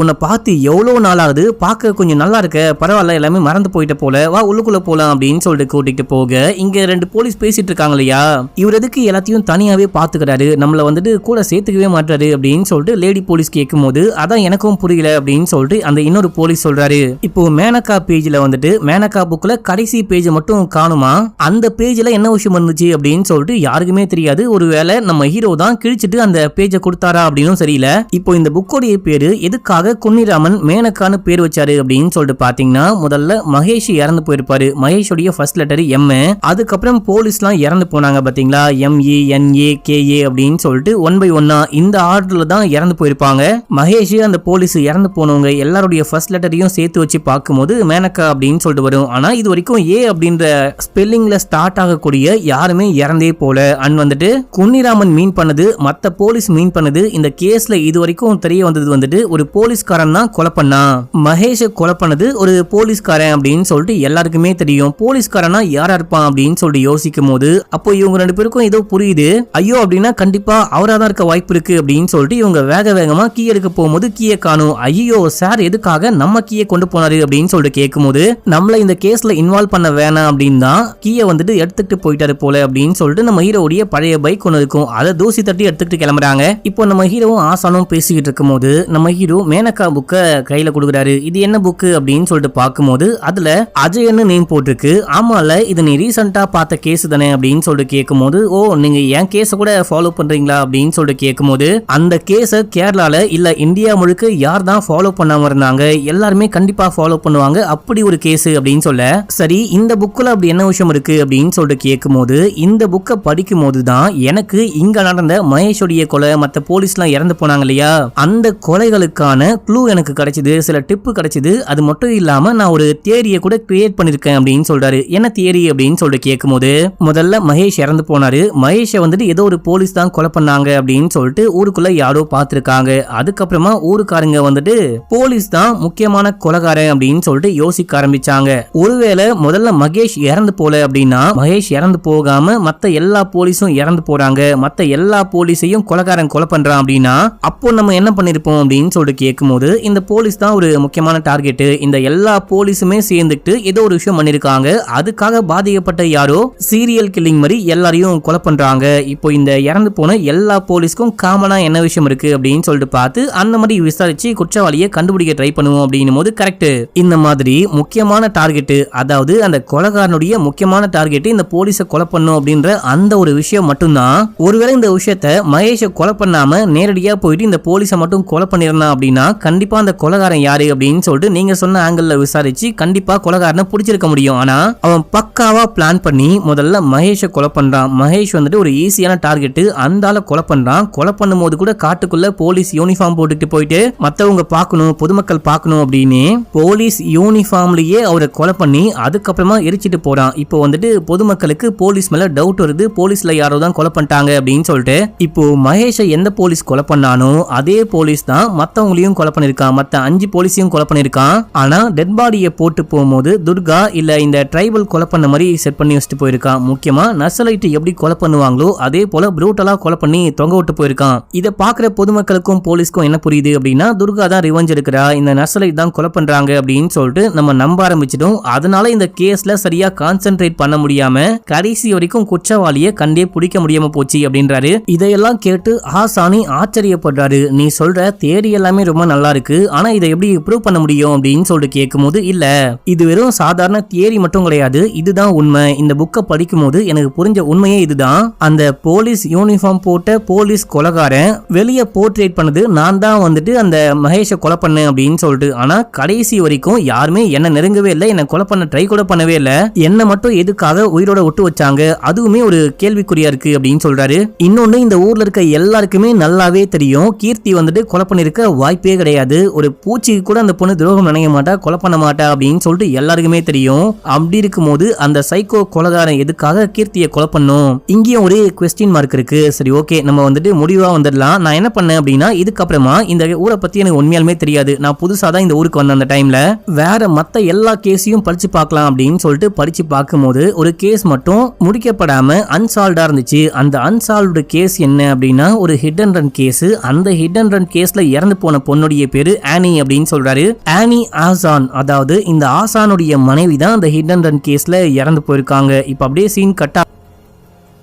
உன்னை பார்த்து எவ்வளவு நாள் ஆகுது, பார்க்க கொஞ்சம் நல்லா இருக்க, பரவாயில்ல, எல்லாமே மறந்து போயிட்ட போல, வா உள்ளுக்குள்ள போலாம் அப்படின்னு சொல்லிட்டு கூட்டிட்டு போக இங்க ரெண்டு போலீஸ் பேசிட்டு இருக்காங்க இல்லையா, இவர் எதுக்கு எல்லாத்தையும் தனியாவே பாத்துக்கிறாரு, நம்மள வந்துட்டு கூட சேர்த்துக்கவே மாட்டாரு அப்படின்னு சொல்லிட்டு லேடி போலீஸ் கேட்கும் போது அதான் எனக்கும் புரியல அப்படின்னு சொல்லிட்டு அந்த இன்னொரு போலீஸ் சொல்றாரு. இப்போ மேனகா பேஜ்ல வந்துட்டு மேனகா புக்ல கடைசி பேஜ் மட்டும் காணுமா, அந்த பேஜ்ல என்ன விஷயம் இருந்துச்சு அப்படின்னு சொல்லிட்டு யாருக்குமே தெரியாது. ஒருவேளை நம்ம ஹீரோ தான் கிழிச்சிட்டு அந்த பேஜை கொடுத்தாரா அப்படின்னு தெரியல. இப்போ இந்த புக்கோடைய பேரு எதுக்காக குன்னிராமன் மேனகான்னு பேர் வச்சாரு அப்படின்னு சொல்லிட்டு பாத்தீங்கன்னா, முதல்ல மகேஷ் இறந்து போயிருப்பாரு. மகேஷோடைய ஃபர்ஸ்ட் லெட்டர் எம், அதுக்கப்புறம் போலீஸ்லாம் இறந்து போனாங்க பாத்தீங்களா, MENAKA அப்படின்னு சொல்லிட்டு 1 by 1 இந்த ஆர்டர்ல தான் இறந்து போயிருப்பாங்க. மகேஷ் அந்த போலீஸ் இறந்து போனவங்க எல்லாருடைய ஃபர்ஸ்ட் லெட்டரையும் சேர்த்து வச்சு பார்க்கும்போது மேனகா அப்படின்னு சொல்லிட்டு வரும். ஆனா இது வரைக்கும் ஏ அப்படின்ற ஸ்பெல்லிங்ல ஸ்டார்ட் ஆகக்கூடிய யாருமே இறந்தே போல. அண்ட் வந்துட்டு குன்னிராமன் மீன் பண்ணது, மத்த போலீஸ் மீன் பண்ணது, இந்த கேஸ்ல இது வரைக்கும் தெரிய வந்தது வந்துட்டு ஒரு போலீஸ்காரன் தான் கொலை பண்ணா, மகேஷ கொலை பண்ணது ஒரு போலீஸ்காரன் அப்படின்னு சொல்லிட்டு எல்லாருக்குமே தெரியும். போலீஸ்காரனா யாரா இருப்பான் அப்படின்னு சொல்லிட்டு யோசிக்கும் போது அப்போ இவங்க ரெண்டு பேருக்கும் ஏதோ புரியுது. ஐயோ அப்படின்னா கண்டிப்பா அவராதான் இருக்க வாய்ப்பு இருக்கு அப்படின்னு சொல்லிட்டு இவங்க வேகமா கீ எடுக்க போகும்போது கீயை காணும். ஐயோ சார் எதுக்காக நம்ம கீயை கொண்டு போனாரு அப்படின்னு சொல்லிட்டு சொல்லிட்டு கேட்கும்போது நம்மள இந்த கேஸ்ல இன்வால்வ் பண்ண வேணாம் அப்படின்னு தான் கீயை வந்துட்டு எடுத்துட்டு போயிட்டாரு போல அப்படின்னு சொல்லிட்டு நம்ம ஹீரோடைய பழைய பைக் ஒன்று இருக்கும், அதை தூசி தட்டி எடுத்துக்கிட்டு கிளம்புறாங்க. இப்போ நம்ம ஹீரோவும் ஆசானும் பேசிக்கிட்டு இருக்கும் போது நம்ம ஹீரோ மேனகா புக்கை கையில கொடுக்குறாரு. இது என்ன புக்கு அப்படின்னு சொல்லிட்டு பார்க்கும்போது அதுல அஜயன்னு நேம் போட்டிருக்கு. ஆமால இது நீ ரீசெண்டா பார்த்த கேஸ் தானே அப்படின்னு சொல்லிட்டு கேட்கும்போது, ஓ நீங்க என் கேஸ கூட ஃபாலோ பண்றீங்களா அப்படின்னு சொல்லிட்டு கேட்கும்போது, அந்த கேஸ கேரளால இல்ல இந்தியா முழுக்க யார் தான் ஃபாலோ பண்ணாம இருந்தாங்க, எல்லாருமே கண்டிப்பா ஃபாலோ பண்ணுவாங்க, அப்படி ஒரு கேஸ் அப்படின்னு சொல்ல, சரி இந்த புக்ல அப்படி என்ன விஷயம் இருக்கு அப்படின்னு சொல்லிட்டு கேட்கும்போது, இந்த புக்கை படிக்கும் போதுதான் எனக்கு இங்க நடந்த மகேஷோடைய கொலை, மத்த போலீஸ்லாம் இறந்து போனாங்க இல்லையா, அந்த கொலைகளுக்கான க்ளூ எனக்கு கிடைச்சது, சில டிப்பு கிடைச்சது. அது மட்டும் இல்லாம நான் ஒரு தியரியை கூட கிரியேட் பண்ணிருக்கேன் அப்படின்னு சொல்றாரு. என்ன தியரி அப்படின்னு சொல்லிட்டு கேட்கும்போது, முதல்ல மகேஷ் இறந்து போனாரு, மகேஷை வந்துட்டு ஏதோ ஒரு போலீஸ் தான் கொலை பண்ணாங்க அப்படின்னு சொல்லிட்டு ஊருக்குள்ள யாரோ பார்த்திருக்காங்க. அதுக்கப்புறமா ஊருக்காரங்க வந்துட்டு போலீஸ் தான் முக்கியமான கொலைகாரன் அப்படின்னு சொல்லிட்டு யோசிக்க ஆரம்பிச்சாங்க. ஒருவேளை முதல்ல மகேஷ் இறந்து போல அப்படின்னா, மகேஷ் இறந்து போகாம மத்த எல்லா போலீஸும் இறந்து போறாங்க, மத்த எல்லா போலீஸையும் கொலைகாரன் கொலை பண்றான் அப்படின்னா அப்போ நம்ம என்ன பண்ணிருப்போம் அப்படின்னு சொல்லிட்டு கேட்கும்போது, இந்த போலீஸ் தான் ஒரு முக்கியமான டார்கெட், இந்த எல்லா போலீஸுமே சேர்ந்துட்டு ஏதோ ஒரு விஷயம் பண்ணிருக்காங்க, அதுக்காக பாதிக்கப்பட்ட யாரோ சீரியல் கில்லிங் மாதிரி எல்லாரையும் கொலை பண்றாங்க. இப்போ இந்த இறந்து போன எல்லா போலீஸ்க்கும் காமனா என்ன விஷயம் இருக்கு அப்படின்னு சொல்லிட்டு பார்த்து அந்த மாதிரி விசாரிச்சு குற்றவாளியை கண்டுபிடிக்க ட்ரை பண்ணுவோம் அப்படின்னும் போது, கரெக்ட், இந்த மாதிரி முக்கியமான டார்கெட், அதாவது அந்த கொலைகாரனுடைய முக்கியமான டார்கெட் இந்த போலீஸை கொலை பண்ணும் அப்படின்ற அந்த ஒரு விஷயம் மட்டும்தான். ஒருவேளை இந்த விஷயத்தை மகேஷை கொலை பண்ணாம நேரடியா போயிட்டு இந்த போலீஸை மட்டும் கொலை பண்ணிருந்தான் அப்படின்னா கண்டிப்பா அந்த கொலைகாரன் யாரு அப்படின்னு சொல்லிட்டு நீங்க சொன்ன ஆங்கிள் விசாரிச்சு கண்டிப்பா கொலைகாரனை பிடிச்சிருக்க முடியும். ஆனா அவன் பக்காவா பிளான் பண்ணி முதல்ல மகேஷை கொலை பண்றான். மகேஷ் வந்துட்டு ஒரு ஈஸியான டார்கெட், அந்த ஆளை கொலை பண்றான். கொலை பண்ணும்போது கூட காட்டுக்குள்ள போலீஸ் யூனிஃபார்ம் போட்டுட்டு போயிட்டு மத்தவங்க பார்க்கணும், பொதுமக்கள் பார்க்கணும் அப்படின்னு போலீஸ் யூனிஃபார்ம்லயே அவரை கொலை பண்ணி அதுக்கப்புறமா எரிச்சிட்டு போறான். இப்போ வந்துட்டு பொதுமக்களுக்கு போலீஸ் மேல டவுட் வருது, போலீஸ்ல யாரோ தான் கொலை பண்ணிட்டாங்க அப்படின்னு சொல்லிட்டு. இப்போ மகேஷை எந்த போலீஸ் கொலை பண்ணானோ அதே போலீஸ் தான் மத்தவங்களையும் கொலை பண்ணிருக்கான், மத்த 5 போலீஸையும் கொலை பண்ணிருக்கான். ஆனா டெட் பாடியை போட்டு போகும்போது துர்கா இல்ல இந்த ட்ரைபல் கொலை பண்ண மாதிரி செட் பண்ணி வச்சுட்டு போயிருக்கான். முக்கியமா நக்சலைட் எப்படி கொலை பண்ணுவாங்களோ அதே போல ப்ரூட்டலா கொலை பண்ணி தொங்க விட்டு போயிருக்கான். இதை பாக்குற பொதுமக்களுக்கும் போலீஸ்க்கும் என்ன புரியுது அப்படின்னா, துர்கா தான் ரிவெஞ்ச் எடுக்கிறா, இந்த நக்சலைட் தான் கொலை பண்றாங்க அப்படின்னு சொல்லிட்டு நம்ம நம்ப ஆரம்பிச்சிட்டோம். அதனால இந்த கேஸ்ல சரியா கான்சென்ட்ரேட் பண்ண முடியாம கடைசி வரைக்கும் குற்றவாளியை கண்டே பிடிக்க முடியாம போச்சு அப்படின்றாரு. இதையெல்லாம் கேட்டு ஆசானி ஆச்சரியப்படுறாரு. நீ சொல்ற தேரி எல்லாமே ரொம்ப நல்லா இருக்கு, ஆனா இதை எப்படி ப்ரூவ் பண்ண முடியும் அப்படின்னு சொல்லிட்டு கேட்கும்போது, இல்ல இது வெறும் சாதாரண தியரி மட்டும் கிடையாது, இதுதான் உண்மை. இந்த புக்கை படிக்கும் போது எனக்கு புரிஞ்ச உண்மையே இதுதான். அந்த போலீஸ் யூனிஃபார்ம் போட்ட போலீஸ் கொலைகாரன் வெளியே போர்ட்ரேட் பண்ணது நான் தான் வந்துட்டு அந்த மகேஷை கொலை பண்ணேன் அப்படின்னு சொல்லிட்டு. ஆனா கடைசி வரைக்கும் யாருமே என்ன நெருங்கவே இல்லை, என்ன கொலை பண்ண ட்ரை கூட பண்ணவே இல்லை, என்ன மட்டும் எதுக்காக உயிரோட விட்டு வச்சாங்க, அதுவுமே ஒரு கேள்விக்குறியா இருக்கு அப்படின்னு சொல்றாரு. இன்னொன்னு, இந்த ஊர்ல இருக்க எல்லாருக்குமே நல்லாவே தெரியும் கீர்த்தி வந்துட்டு கொலை பண்ணிருக்க வாய்ப்பே கிடையாது, ஒரு பூச்சிக்கு கூட அந்த பொண்ணு துரோகம் நினைக்க மாட்டா, கொலை பண்ண மாட்டா அப்படின்னு சொல்லிட்டு எல்லாருக்குமே தெரியும். அப்படி இருக்கும்போது அந்த சைக்கோ கொலைகாரன் எதுக்காக கீர்த்தியை கொலை பண்ணும்? இங்கேயும் ஒரு குவெஸ்டின் மார்க் இருக்கு. சரி ஓகே, நம்ம வந்துட்டு முடிவா வந்துடலாம். நான் என்ன பண்ணேன் அப்படின்னா, இதுக்கப்புறமா இந்த ஊரை பத்தி எனக்கு உண்மையாலுமே தெரியாது, நான் புதுசா தான் இந்த ஊருக்கு வந்த அந்த டைம்ல வேற மத்த எல்லா கேஸையும் படிச்சு பார்க்கலாம் அப்படின்னு சொல்லிட்டு படிச்சு பார்க்கும்போது ஒரு கேஸ் மட்டும் முடிக்கப்படாம அன்சால்வ்டா இருந்துச்சு. அந்த அன்சால்வ்டு கேஸ் என்ன அப்படின்னா ஒரு ஹிட் அண்ட் ரன் கேஸ். அந்த ஹிட் அண்ட் ரன் கேஸ்ல இறந்து போன பொண்ணுடைய பேரு ஆனி அப்படின்னு சொல்றாரு. ஆனி ஆசான், அதாவது இந்த ஆசானுடைய மனைவி தான் அந்த ஹிட் அண்ட் ரன் கேஸ்ல இறந்து போயிருக்காங்க. இப்ப அப்படியே சீன் கட்டா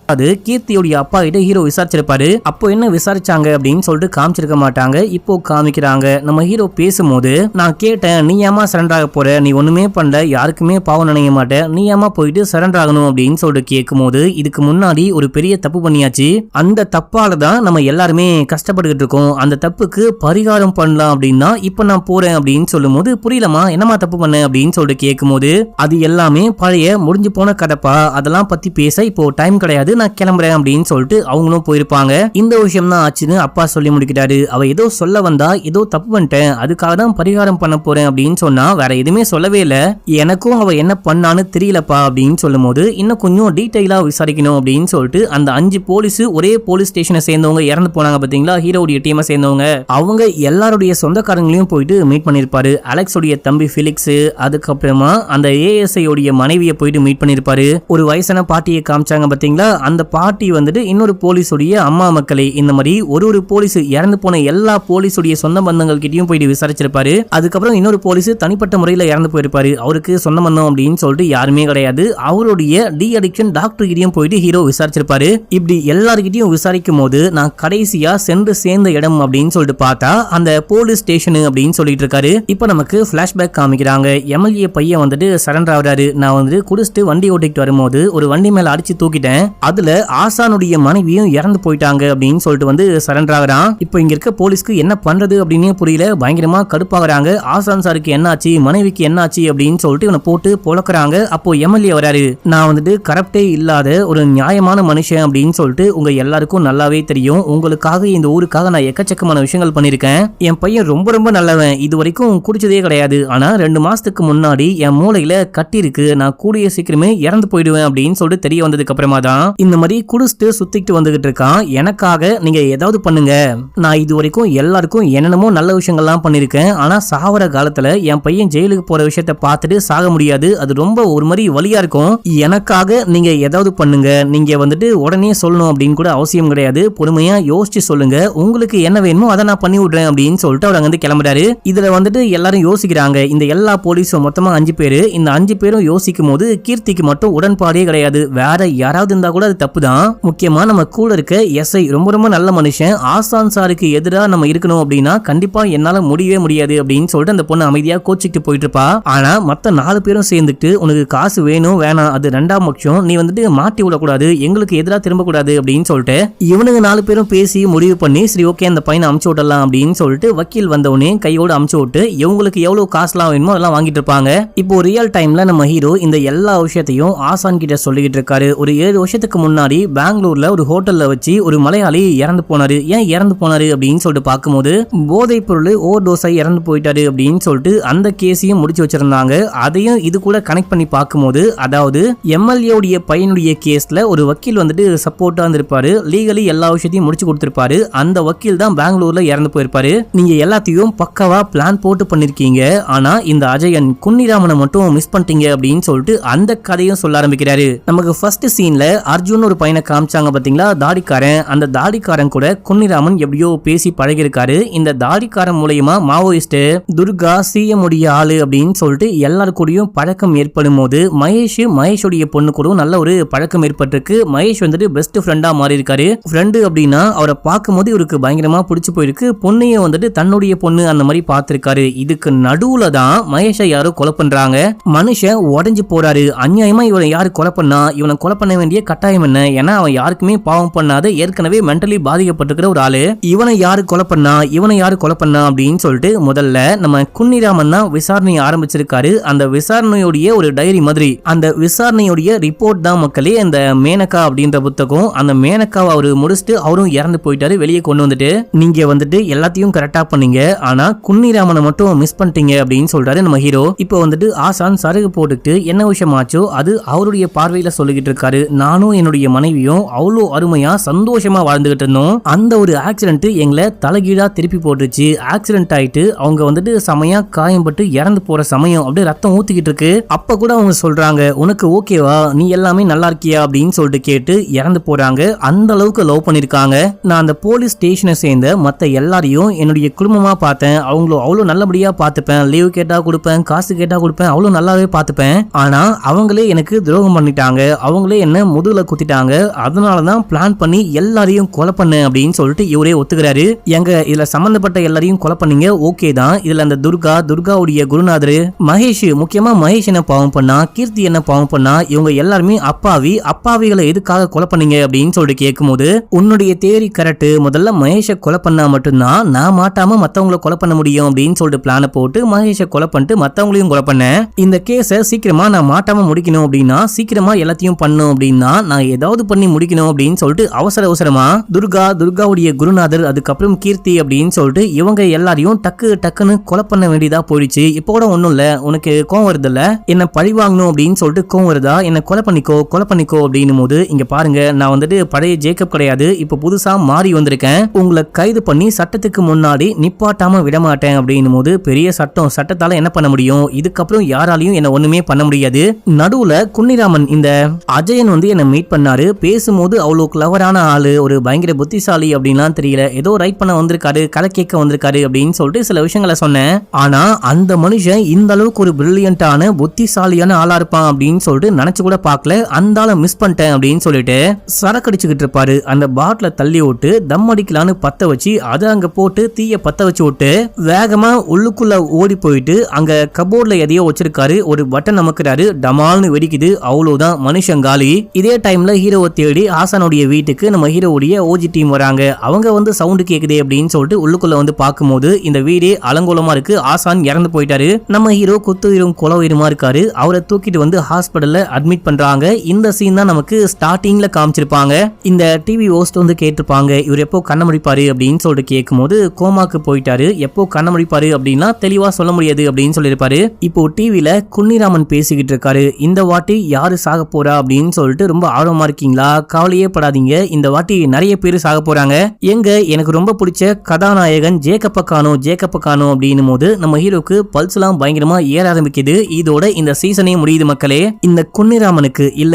அது கீர்த்தியோடைய அப்பா கிட்ட ஹீரோ விசாரிச்சிருப்பாரு. அப்போ என்ன விசாரிச்சாங்க அப்படின்னு சொல்லிட்டு காமிச்சிருக்க மாட்டாங்க, இப்போ காமிக்கிறாங்க. நம்ம ஹீரோ பேசும்போது, நான் கேட்டேன் நீ ஏமா சரண்டர் ஆக போற, நீ ஒண்ணுமே பண்ணல, யாருக்குமே பாவம் நினைக்க மாட்டேன், நீ ஏமா போயிட்டு சரண்டர் ஆகணும் அப்படின்னு சொல்லிட்டு கேட்கும்போது, இதுக்கு முன்னாடி ஒரு பெரிய தப்பு பண்ணியாச்சு, அந்த தப்பால தான் நம்ம எல்லாருமே கஷ்டப்பட்டுக்கிட்டு இருக்கோம், அந்த தப்புக்கு பரிகாரம் பண்ணலாம் அப்படின்னா இப்ப நான் போறேன் அப்படின்னு சொல்லும் போது, புரியலமா என்னமா தப்பு பண்ண அப்படின்னு சொல்லிட்டு கேட்கும்போது, அது எல்லாமே பழைய முடிஞ்சு போன கதப்பா, அதெல்லாம் பத்தி பேச இப்போ டைம் கிடையாது, நான் கிளம்புறேன் அப்படின்னு சொல்லிட்டு அவங்களும் போயிருப்பாங்க. இந்த விஷயம் தான் ஆச்சுன்னு அப்பா சொல்லி முடிக்கிறாரு. அவ ஏதோ சொல்ல வந்தா, ஏதோ தப்பு பண்ணிட்டேன், அதுக்காக தான் பரிகாரம் பண்ண போறேன் அப்படின்னு சொன்னா, வேற எதுவுமே சொல்லவே இல்ல, எனக்கும் அவ என்ன பண்ணான்னு தெரியலப்பா அப்படின்னு சொல்லும் போது, இன்னும் கொஞ்சம் டீடைலா விசாரிக்கணும் அப்படின்னு சொல்லிட்டு அந்த 5 போலீஸ் ஒரே போலீஸ் ஸ்டேஷனை சேர்ந்தவங்க இறந்து போனாங்க பாத்தீங்களா, ஹீரோடைய டீமை சேர்ந்தவங்க, அவங்க எல்லாருடைய சொந்தக்காரங்களையும் போயிட்டு மீட் பண்ணிருப்பாரு. அலெக்ஸோடைய தம்பி பிலிக்ஸ், அதுக்கப்புறமா அந்த ஏஎஸ்ஐ உடைய மனைவியை போயிட்டு மீட் பண்ணிருப்பாரு. ஒரு வயசான பாட்டியை காமிச்சாங்க பாத்தீங்களா, அந்த பாட்டி வந்துட்டு இன்னொரு போலீஸுடைய அம்மா மக்களே இந்த மாதிரி ஒரு போலீஸ் இறந்து போன எல்லா போலீஸுடைய சொந்த பந்தங்கள் கிட்டயும் போயிட்டு விசாரிச்சிருப்பாரு. அதுக்கப்புறம் இன்னொரு போலீஸ் தனிப்பட்ட முறையில இறந்து போயிருப்பாரு. அவருக்கு சொந்த பந்தம் அப்படின்னு சொல்லிட்டு யாருமே கிடையாது. அவருடைய டி அடிக்ஷன் டாக்டர் கிட்டயும் போயிட்டு ஹீரோ விசாரிச்சிருப்பாரு. இப்படி எல்லார்கிட்டயும் விசாரிக்கும் போது நான் கடைசியா சென்று சேர்ந்த இடம் அப்படின்னு சொல்லிட்டு பார்த்தா அந்த போலீஸ் ஸ்டேஷன் அப்படின்னு சொல்லிட்டு இருக்காரு. இப்ப நமக்கு பிளாஷ்பேக் காமிக்கிறாங்க. எம்எல்ஏ பையன் வந்துட்டு சரண்டர் ஆகுறாரு. நான் வந்து குடிச்சிட்டு வண்டி ஓட்டிட்டு வரும்போது ஒரு வண்டி மேல அடிச்சு தூக்கிட்டேன். அதுல ஆசானுடைய மனைவியும் இறந்து போயிட்டாங்க அப்படின்னு சொல்லிட்டு வந்து சரண்டர் ஆகுறான். இப்போ இங்க இருக்க போலீஸ்க்கு என்ன பண்றது அப்படின்னு புரியல. பயங்கரமா கடுப்பாகிறாங்க. ஆசான் சாருக்கு என்னாச்சு, மனைவிக்கு என்னாச்சு அப்படின்னு சொல்லிட்டு இவனை போட்டு பொழக்கிறாங்க. அப்போ எம்எல்ஏ வராரு. நான் வந்துட்டு கரப்டே இல்லாத ஒரு நியாயமான மனுஷன் அப்படின்னு சொல்லிட்டு உங்க எல்லாருக்கும் நல்லாவே தெரியும். உங்களுக்காக இந்த ஊருக்காக நான் எக்கச்சக்கமான விஷயங்கள் பண்ணிருக்கேன். என் பையன் ரொம்ப ரொம்ப நல்லவன். இது வரைக்கும் குடிச்சதே கிடையாது. ஆனா 2 மாசத்துக்கு முன்னாடி என் மூளையில கட்டி இருக்கு. நான் கூடிய சீக்கிரமே இறந்து போயிடுவேன் அப்படின்னு சொல்லிட்டு தெரிய வந்ததுக்கு அப்புறமா தான் இந்த மாதிரி குடிச்சிட்டு சுத்திட்டு வந்துகிட்டு இருக்கான். எனக்காக நீங்க ஏதாவது பண்ணுங்க. நான் இது வரைக்கும் எல்லாருக்கும் என்னென்னமோ நல்ல விஷயங்கள்லாம் பண்ணிருக்கேன். ஆனா சாவர காலத்துல என் பையன் ஜெயிலுக்கு போற விஷயத்த பார்த்துட்டு சாக முடியாது. அது ரொம்ப ஒரு மாதிரி வலியா இருக்கும். எனக்காக நீங்க ஏதாவது பண்ணுங்க. நீங்க வந்துட்டு உடனே சொல்லணும் அப்படின்னு கூட அவசியம் கிடையாது. பொறுமையா யோசிச்சு சொல்லுங்க. உங்களுக்கு என்ன வேணுமோ அதை நான் பண்ணி விடுறேன் அப்படின்னு சொல்லிட்டு அவர் அங்கிருந்து கிளம்புறாரு. இதுல வந்துட்டு எல்லாரும் யோசிக்கிறாங்க. இந்த எல்லா போலீஸும் மொத்தமா 5 பேரு. இந்த 5 பேரும் யோசிக்கும் போது கீர்த்திக்கு மட்டும் உடன்பாடே கிடையாது. வேற யாராவது இருந்தா கூட அது தப்பு தான். முக்கியமா நம்ம கூட இருக்க எஸ்ஐ ரொம்ப ரொம்ப நல்ல மனுஷன். ஆசான் சாருக்கு எதிராக நம்ம இருக்கணும் அப்படின்னா கண்டிப்பா என்னால முடியவே முடியாது அப்படின்னு சொல்லிட்டு அந்த பொண்ணு அமைதியா கோச்சிட்டு போயிட்டு இருப்பா. ஆனா மத்த 4 பேரும் சேர்ந்துட்டு உனக்கு காசு வேணும் வேணாம் அது 2ஆம் பட்சம், நீ வந்துட்டு மாட்டி விடக்கூடாது, எங்களுக்கு எதிராக திரும்ப கூடாது அப்படின்னு சொல்லிட்டு இவனுங்க 4 பேரும் பேசி முடிவு பண்ணி சரி ஓகே அந்த பையனை அமுச்சு விடலாம் அப்படின்னு சொல்லிட்டு வக்கீல் வந்தவனே கையோடு அமுச்சு விட்டு இவங்களுக்கு எவ்வளவு காசுலாம் வேணுமோ அதெல்லாம் வாங்கிட்டு இருப்பாங்க. இப்போ ரியல் டைம்ல நம்ம ஹீரோ இந்த எல்லா விஷயத்தையும் ஆசான் கிட்ட சொல்லிக்கிட்டு இருக்காரு. ஒரு 7 வருஷத்துக்கு முன்னாடி பெங்களூர்ல ஒரு ஹோட்டல்ல வச்சு ஒரு மலையாளி இறந்து போனாரு. ஏன் இறந்து போனாரு அப்படின்னு சொல்லிட்டு பார்க்கும்போது போதைப் பொருள் ஓவர் டோஸை இறந்து போயிட்டாரு அப்படின்னு சொல்லிட்டு அந்த கேஸையும் முடிச்சு வச்சிருந்தாங்க. அதையும் இது கூட கனெக்ட் பண்ணி பார்க்கும்போது அதாவது எம்எல்ஏ உடைய பையனுடைய கேஸ்ல ஒரு வக்கீல் வந்துட்டு சப்போர்ட்டா இருந்திருப்பாரு. லீகலி எல்லா விஷயத்தையும் முடிச்சு கொடுத்திருப்பாரு. அந்த வக்கீல் தான் பெங்களூர்ல இறந்து போயிருப்பாரு. நீங்க எல்லாத்தையும் பக்கவா பிளான் போட்டு பண்ணிருக்கீங்க. ஆனா இந்த அஜயன் குன்னிராமனை மட்டும் மிஸ் பண்ணிட்டீங்க அப்படின்னு சொல்லிட்டு அந்த கதையும் சொல்ல ஆரம்பிக்கிறாரு. நமக்கு ஃபர்ஸ்ட் சீன்ல அர்ஜுன் ஒரு பையனை காமிச்சாங்க பாத்தீங்களா, தாடிக்காரன். அந்த தாடிக்காரன் கூட குன்னிராமன் எப்படியோ பேசி பழகிருக்காரு. இந்த தாடிக்காரன் மூலமா மாவோயிஸ்ட் துர்கா சிஎம் உடைய ஆளு அப்படின்னு சொல்லிட்டு எல்லாரு கூடயும் பழக்கம் ஏற்படும் போது மகேஷுடைய பொண்ணு கூட நல்ல ஒரு பழக்கம் ஏற்பட்டிருக்கு. மகேஷ் வந்துட்டு பெஸ்ட் ஃப்ரெண்டா மாறி இருக்காரு. ஃப்ரெண்டு அப்படின்னா அவரை பார்க்கும்போது இவருக்கு பயங்கரமா பிடிச்சு போயிருக்கு. பொண்ணையும் வந்துட்டு தன்னுடைய பொண்ணு அந்த மாதிரி பார்த்திருக்காரு. இதுக்கு நடுவுல தான் மகேஷை யாரோ கொலை பண்றாங்க. மனுஷன் உடஞ்சு போறாரு. அநியாயமா இவனை யாரு கொலை பண்ணா, இவனை கொலை பண்ண வேண்டிய கட்டாயம் என்ன? ஏன்னா அவன் யாருக்குமே பாவம் பண்ணாத ஏற்கனவே மென்டலி பாதிக்கப்பட்டிருக்கிற ஒரு ஆளு. இவனை யாரு கொலை பண்ணா அப்படின்னு சொல்லிட்டு முதல்ல நம்ம குன்னிராமன் தான் விசாரணையை ஆரம்பிச்சிருக்காரு. அந்த விசாரணையுடைய ஒரு டைரி மாதிரி அந்த விசாரணையுடைய ரிப்போர்ட் தான் மக்களே இந்த மேனகா அப்படின்ற புத்தகம். அந்த மேனகாவை அவரு முடிச்சுட்டு அவரும் இறந்து போயிட்டாரு. வெளியே கொண்டு வந்துட்டு நீங்க வந்துட்டு எல்லாத்தையும் கரெக்டா பண்ணீங்க, ஆனா குன்னிராமனை மட்டும் மிஸ் பண்ணிட்டீங்க அப்படின்னு சொல்றாரு நம்ம ஹீரோ. இப்போ வந்துட்டு ஆசான் சருகு போட்டுட்டு என்ன விஷயம் ஆச்சோ அது அவருடைய பார்வையில சொல்லிக்கிட்டு இருக்காரு. நானும் என்னுடைய மனைவியும் அவ்வளோ அருமையா சந்தோஷமா வாழ்ந்துகிட்டு இருந்தோம். அந்த ஒரு ஆக்சிடென்ட் எங்களை தலைகீழா திருப்பி போட்டுச்சு. ஆக்சிடென்ட் ஆயிட்டு அவங்க வந்துட்டு செமையா காயம்பட்டு இறந்து போற சமயம் அப்படியே ரத்தம் ஊத்திக்கிட்டு இருக்கு. அப்ப கூட அவங்க சொல்றாங்க உனக்கு ஓகேவா, நீ எல்லாமே நல்லா இருக்கியா அப்படின்னு சொல்லிட்டு கேட்டு இறந்து போறாங்க. அந்த அளவுக்கு லவ் பண்ணிருக்காங்க. நான் அந்த போலீஸ் ஸ்டேஷனை சேர்ந்த மத்த எல்லாரையும் என்னுடைய குடும்பமா பார்த்தேன். அவங்களும் அவ்வளவு நல்லபடியா பார்த்துப்பேன். லீவ் கேட்டா கொடுப்பேன், காசு கேட்டா கொடுப்பேன், அவ்வளவு நல்லாவே பார்த்துப்பேன். ஆனா அவங்களே எனக்கு துரோகம் பண்ணிட்டாங்க. அவங்களே என்ன முதுகுல குத்திட்டாங்க. அதனாலதான் பிளான் பண்ணி எல்லாரையும் கொலை பண்ண அப்படின்னு சொல்லிட்டு இவரே ஒத்துக்கிறாரு. எங்க இதுல சம்பந்தப்பட்ட எல்லாரையும் கொலை பண்ணீங்க ஓகே தான். இதுல அந்த துர்காவுடைய குருநாதர் மகேஷ், முக்கியமா மகேஷ் என்ன பாவம் பண்ணா, கீர்த்தி என்ன பாவம் பண்ணா, இவங்க எல்லாருமே அப்பாவிகளை எதுக்காக கொலை பண்ணீங்க அப்படின்னு சொல்லிட்டு கேட்கும்போது உன்னுடைய தேரி கரெக்ட். முதல்ல மகேஷை கொலை பண்ணா மட்டும்தான் நான் மாட்டாம மத்தவங்களை கொலை பண்ண முடியும் அப்படின்னு சொல்லிட்டு பிளான போட்டு மகேஷை கொலை பண்ணிட்டு மத்தவங்களையும் கொலை பண்ணேன். இந்த கேஸை சீக்கிரமா நான் மாட்டாம முடிக்கணும் அப்படின்னா சீக்கிரமா எல்லாத்தையும் பண்ணும் அப்படின்னா நான் ஏதாவது பண்ணி முடிக்கணும் அப்படின்னு சொல்லிட்டு அவசரமா துர்காவுடைய குருநாதர் அதுக்கப்புறம் கீர்த்தி அப்படின்னு சொல்லிட்டு இவங்க எல்லாரையும் டக்குன்னு கொலை பண்ண வேண்டியதா போயிடுச்சு. இப்போ கூட ஒண்ணும் இல்ல, உனக்கு கோவம் வருது இல்ல, என்ன பழி வாங்கணும் அப்படின்னு சொல்லிட்டு கோவம் வருதா, என்ன கொலை பண்ணிக்கோ அப்படின்னும் போது இங்க பாருங்க நான் வந்துட்டு பழைய ஜேக்கப் கிடையாது, இப்ப புதுசா மாறி வந்திருக்கேன். உங்களை கைது பண்ணி சட்டத்துக்கு முன்னாடி நிப்பாட்டாம விடமாட்டேன் அப்படின்னும் போது பெரிய சட்டத்தால என்ன பண்ண முடியும்? இதுக்கப்புறம் யாராலையும் என்ன ஒண்ணுமே பண்ண முடியாது. நடுவுல குன்னிராமன் இந்த அஜயன் வந்து என்ன மீட் பண்ணாரு. பேசும்போது அவ்வளவு கிளவரான ஆளு, ஒரு பயங்கர புத்திசாலி அப்படின்லாம் தெரியல, ஏதோ ரைட் பண்ண வந்திருக்காரு, கதை கேட்க வந்திருக்காரு அப்படின்னு சொல்லிட்டு சில விஷயங்களை சொன்னேன். ஆனா அந்த மனுஷன் இந்த அளவுக்கு ஒரு பிரில்லியன்ட்டான புத்திசாலியான ஆளா இருப்பான் அப்படின்னு சொல்லிட்டு நினைச்சு கூட பார்க்கல. அந்த ஆளை மிஸ் பண்ணிட்டேன் அப்படின்னு சொல்லிட்டு சரக்கு அடிச்சுக்கிட்டு இருப்பாரு. அந்த பாட்டில தள்ளி விட்டு தம் அடிக்கலான்னு பத்த வச்சு அதை அங்க போட்டு தீய பத்த வச்சு விட்டு வேகமா உள்ளுக்குள்ள ஓடி போயிட்டு அங்க கபோர்ட்ல எதையோ வச்சிருக்காரு. ஒரு பட்டன் அமுக்குறாரு, டமால்னு வெடிக்குது. அவ்வளவுதான், மனுஷன் காலி. இதே டைம்ல ஹீரோவை தேடி ஆசானுடைய வீட்டுக்கு நம்ம ஹீரோவுடைய ஓஜி டீம் வராங்க. அவங்க வந்து சவுண்ட் கேக்குதே அப்படின்னு சொல்லிட்டு உள்ளுக்குள்ள வந்து பார்க்கும்போது இந்த வீடே அலங்கோலமா இருக்கு. ஆசான் இறந்து போயிட்டாரு. நம்ம ஹீரோ குத்துயிரும் குலவயிரமா இருக்காரு. அவரை தூக்கிட்டு வந்து ஹாஸ்பிடல்ல அட்மிட் பண்றாங்க. இந்த சீன் தான் நமக்கு ஸ்டார்டிங்ல காமிச்சிருப்பாங்க. இந்த டிவி ஹோஸ்ட் வந்து கேட்டிருப்பாங்க, இவர் எப்போ கண்ண முடிப்பாரு அப்படின்னு சொல்லிட்டு கேட்கும்போது கோமாக்கு போயிட்டாரு, எப்போ கண்ண முடிப்பாரு அப்படின்னா தெளிவா சொல்ல முடியாது அப்படின்னு சொல்லியிருப்பாரு. இப்போ டிவில குன்னிராமன் பேசிக்கிட்டு இருக்காரு. இந்த வாட்டி யாரு சாக போறா அப்படின்னு சொல்லிட்டு ரொம்ப ஆர்வமா இருக்கீங்களா? கவலையே படாதீங்க, இந்த வாட்டி நிறைய பேர் சாக போறாங்க. எங்க எனக்கு ரொம்ப பிடிச்ச கதாநாயகன் ஜேக்கப்ப காணோம் அப்படின்னும் போது நம்ம ஹீரோக்கு பல்ஸ் எல்லாம் பயங்கரமா ஏற ஆரம்பிக்குது. இதோட இந்த சீசனே முடியுது மக்களே. இந்த குன்னிராமனுக்கு இல்ல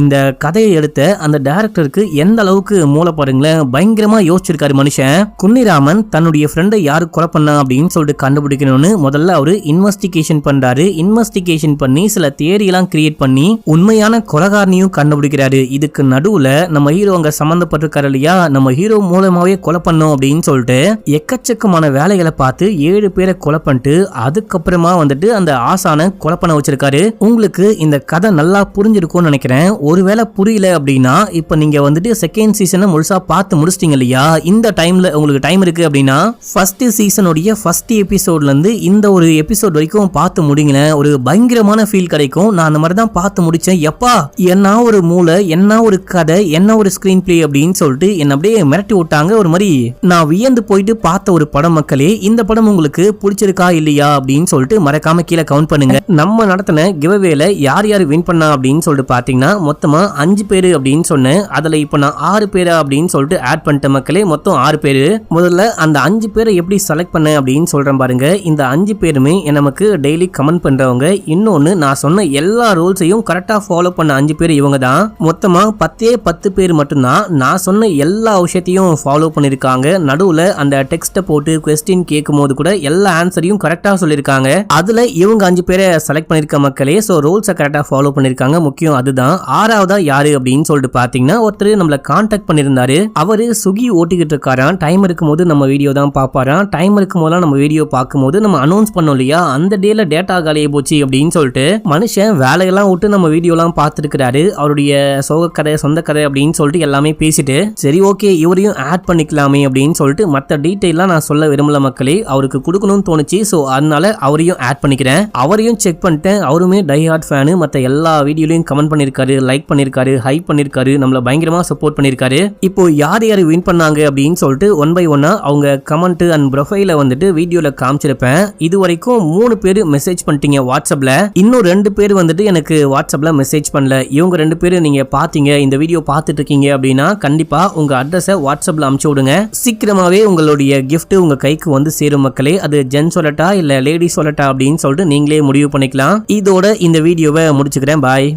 இந்த கதையை எடுத்த அந்த டைரக்டருக்கு எந்த அளவுக்கு மூளை பாருங்களேன், பயங்கரமா யோசிச்சிருக்காரு மனுஷன். குன்னிராமன் தன்னுடைய ஃப்ரெண்டை யாரு கொலை பண்ணா அப்படின்னு சொல்லிட்டு கண்டுபிடிக்கணும்னு முதல்ல அவரு இன்வெஸ்டிகேஷன் பண்றாரு. இன்வெஸ்டிகேஷன் பண்ணி சில தியரி எல்லாம் கிரியேட் பண்ணி உண்மையான கொலைகாரனையும் கண்டுபிடிக்கிறாரு. இதுக்கு நடுவுல நம்ம ஹீரோ அங்க சம்பந்தப்பட்டிருக்காரு இல்லையா, நம்ம ஹீரோ மூலமாவே கொலை பண்ணோம் அப்படின்னு சொல்லிட்டு எக்கச்சக்கமான வேலைகளை பார்த்து 7 பேரை கொலை பண்ணிட்டு அதுக்கப்புறமா வந்துட்டு அந்த ஆசானை கொலை பண்ண வச்சிருக்காரு. உங்களுக்கு இந்த கதை நல்லா புரிஞ்சிருக்கும்னு நினைக்கிறேன். ஒருவேளை புரியல அப்படின்னா இப்ப நீங்க வந்துட்டு செகண்ட் சீசனை முழுசா பார்த்து முடிச்சிட்டீங்க இல்லையா, இந்த டைம்ல உங்களுக்கு டைம் இருக்கு அப்படின்னா ஃபர்ஸ்ட் சீசனுடைய ஃபர்ஸ்ட் எபிசோட்ல இருந்து இந்த ஒரு எபிசோட் வரைக்கும் பார்த்து முடிங்களேன். ஒரு பயங்கரமான ஃபீல் கிடைக்கும். நான் அந்த மாதிரி தான் பார்த்து முடிச்சேன். எப்பா என்ன ஒரு மூளை, என்ன ஒரு கதை, என்ன ஒரு ஸ்கிரீன் பிளே அப்படின்னு சொல்லிட்டு என்ன அப்படியே மிரட்டி விட்டாங்க. ஒரு மாதிரி நான் வியந்து போயிட்டு பார்த்த ஒரு படம் மக்களே. இந்த படம் உங்களுக்கு பிடிச்சிருக்கா இல்லையா அப்படின்னு சொல்லிட்டு மறக்காம கீழே கவுண்ட் பண்ணுங்க. நம்ம நடத்தின கிவ்அவேல யார் யார் வின் பண்ணா அப்படின்னு சொல்லிட்டு பாத்தீங்கன்னா மொத்தமா 5 பேரு அப்படின்னு சொன்னேன். அதுல இப்ப நான் 6 பேரா அப்படின்னு சொல்லிட்டு ஆட் பண்ணிட்டேன் மக்களே. மொத்தம் 6 பேரு. முதல்ல அந்த 5 பேரை எப்படி செலக்ட் பண்ண அப்படின்னு சொல்றேன் பாருங்க. இந்த 5 பேருமே நமக்கு டெய்லி கமெண்ட் பண்றவங்க. இன்னொன்னு, நான் சொன்ன எல்லா ரூல்ஸையும் கரெக்டா ஃபாலோ பண்ண 5 பேர் இவங்க தான். மொத்தமா 10 பேர் மட்டும்தான் நான் சொன்ன எல்லா விஷயத்தையும் ஃபாலோ பண்ணிருக்காங்க. நடுவுல அந்த டெக்ஸ்ட போட்டு குவெஸ்டின் கேட்கும் போது கூட எல்லா ஆன்சரையும் கரெக்டா சொல்லிருக்காங்க. அதுல இவங்க 5 பேரை செலக்ட் பண்ணிருக்க மக்களே. சோ ரூல்ஸை கரெக்டா ஃபாலோ பண்ணிருக்காங்க. முக்கியம் அதுதான். 6வதா யாரு அப்படின்னு சொல்லிட்டு பாத்தீங்கன்னா ஒருத்தர் நம்மள கான்டாக்ட் பண்ணிருந்தாரு. அவரு சுகி ஓட்டிக்கிட்டு இருக்காராம். டைம் இருக்கும்போது நம்ம வீடியோ தான் பாப்பாராம். டைம் இருக்கும்போது நம்ம வீடியோ பார்க்கும்போது நம்ம அனௌன்ஸ் பண்ணோம் இல்லையா, அந்த டேல டேட்டா காலியே போச்சு அப்படின்னு சொல்லிட்டு மனுஷன் வேலையெல்லாம் விட்டு நம்ம வீடியோ எல்லாம் பார்த்துருக்காரு. அவருடைய சோக கதை, சொந்த கதை அப்படின்னு சொல்லிட்டு எல்லாமே பேசிட்டு சரி ஓகே இவரையும் ஆட் பண்ணிக்கலாமே அப்படின்னு சொல்லிட்டு மற்ற டீட்டெயிலாம் நான் சொல்ல விரும்பல மக்களே. அவருக்கு கொடுக்கணும்னு தோணுச்சு. ஸோ அதனால அவரையும் ஆட் பண்ணிக்கிறேன். அவரையும் செக் பண்ணிட்டேன். அவருமே டை ஹார்ட் ஃபேனு. மற்ற எல்லா வீடியோலையும் கமெண்ட் பண்ணிருக்காரு, லைக் பண்ணிருக்காரு, ஹைப் பண்ணிருக்காரு, நம்மள பயங்கரமா சப்போர்ட் பண்ணிருக்காரு. இப்போ யார் யார் வின் பண்ணாங்க அப்படின்னு சொல்லிட்டு ஒன் பை ஒன்னா அவங்க கமெண்ட் அண்ட் ப்ரொஃபைல வந்துட்டு வீடியோல காமிச்சிருப்பேன். இது வரைக்கும் 3 பேர் மெசேஜ் பண்ணிட்டீங்க வாட்ஸ்அப்ல. இன்னும் 2 பேர் வந்துட்டு எனக்கு வாட்ஸ்அப்ல மெசேஜ் பண்ணல. இவங்க 2 பேர் நீங்க பாத்தீங்க, இந்த வீடியோ பார்த்துட்டு இருக்கீங்க அப்படின்னா கண்டிப்பா உங்க அட்ரஸை வாட்ஸ்அப்ல அனுப்பிச்சு விடுங்க. சீக்கிரமாவே உங்களுடைய கிஃப்ட் உங்க கைக்கு வந்து சேரும் மக்களே. அது ஜென் சொல்லட்டா இல்ல லேடி சொல்லட்டா அப்படின்னு சொல்லிட்டு நீங்களே முடிவு பண்ணிக்கலாம். இதோட இந்த வீடியோவை முடிச்சுக்கிறேன். பாய்.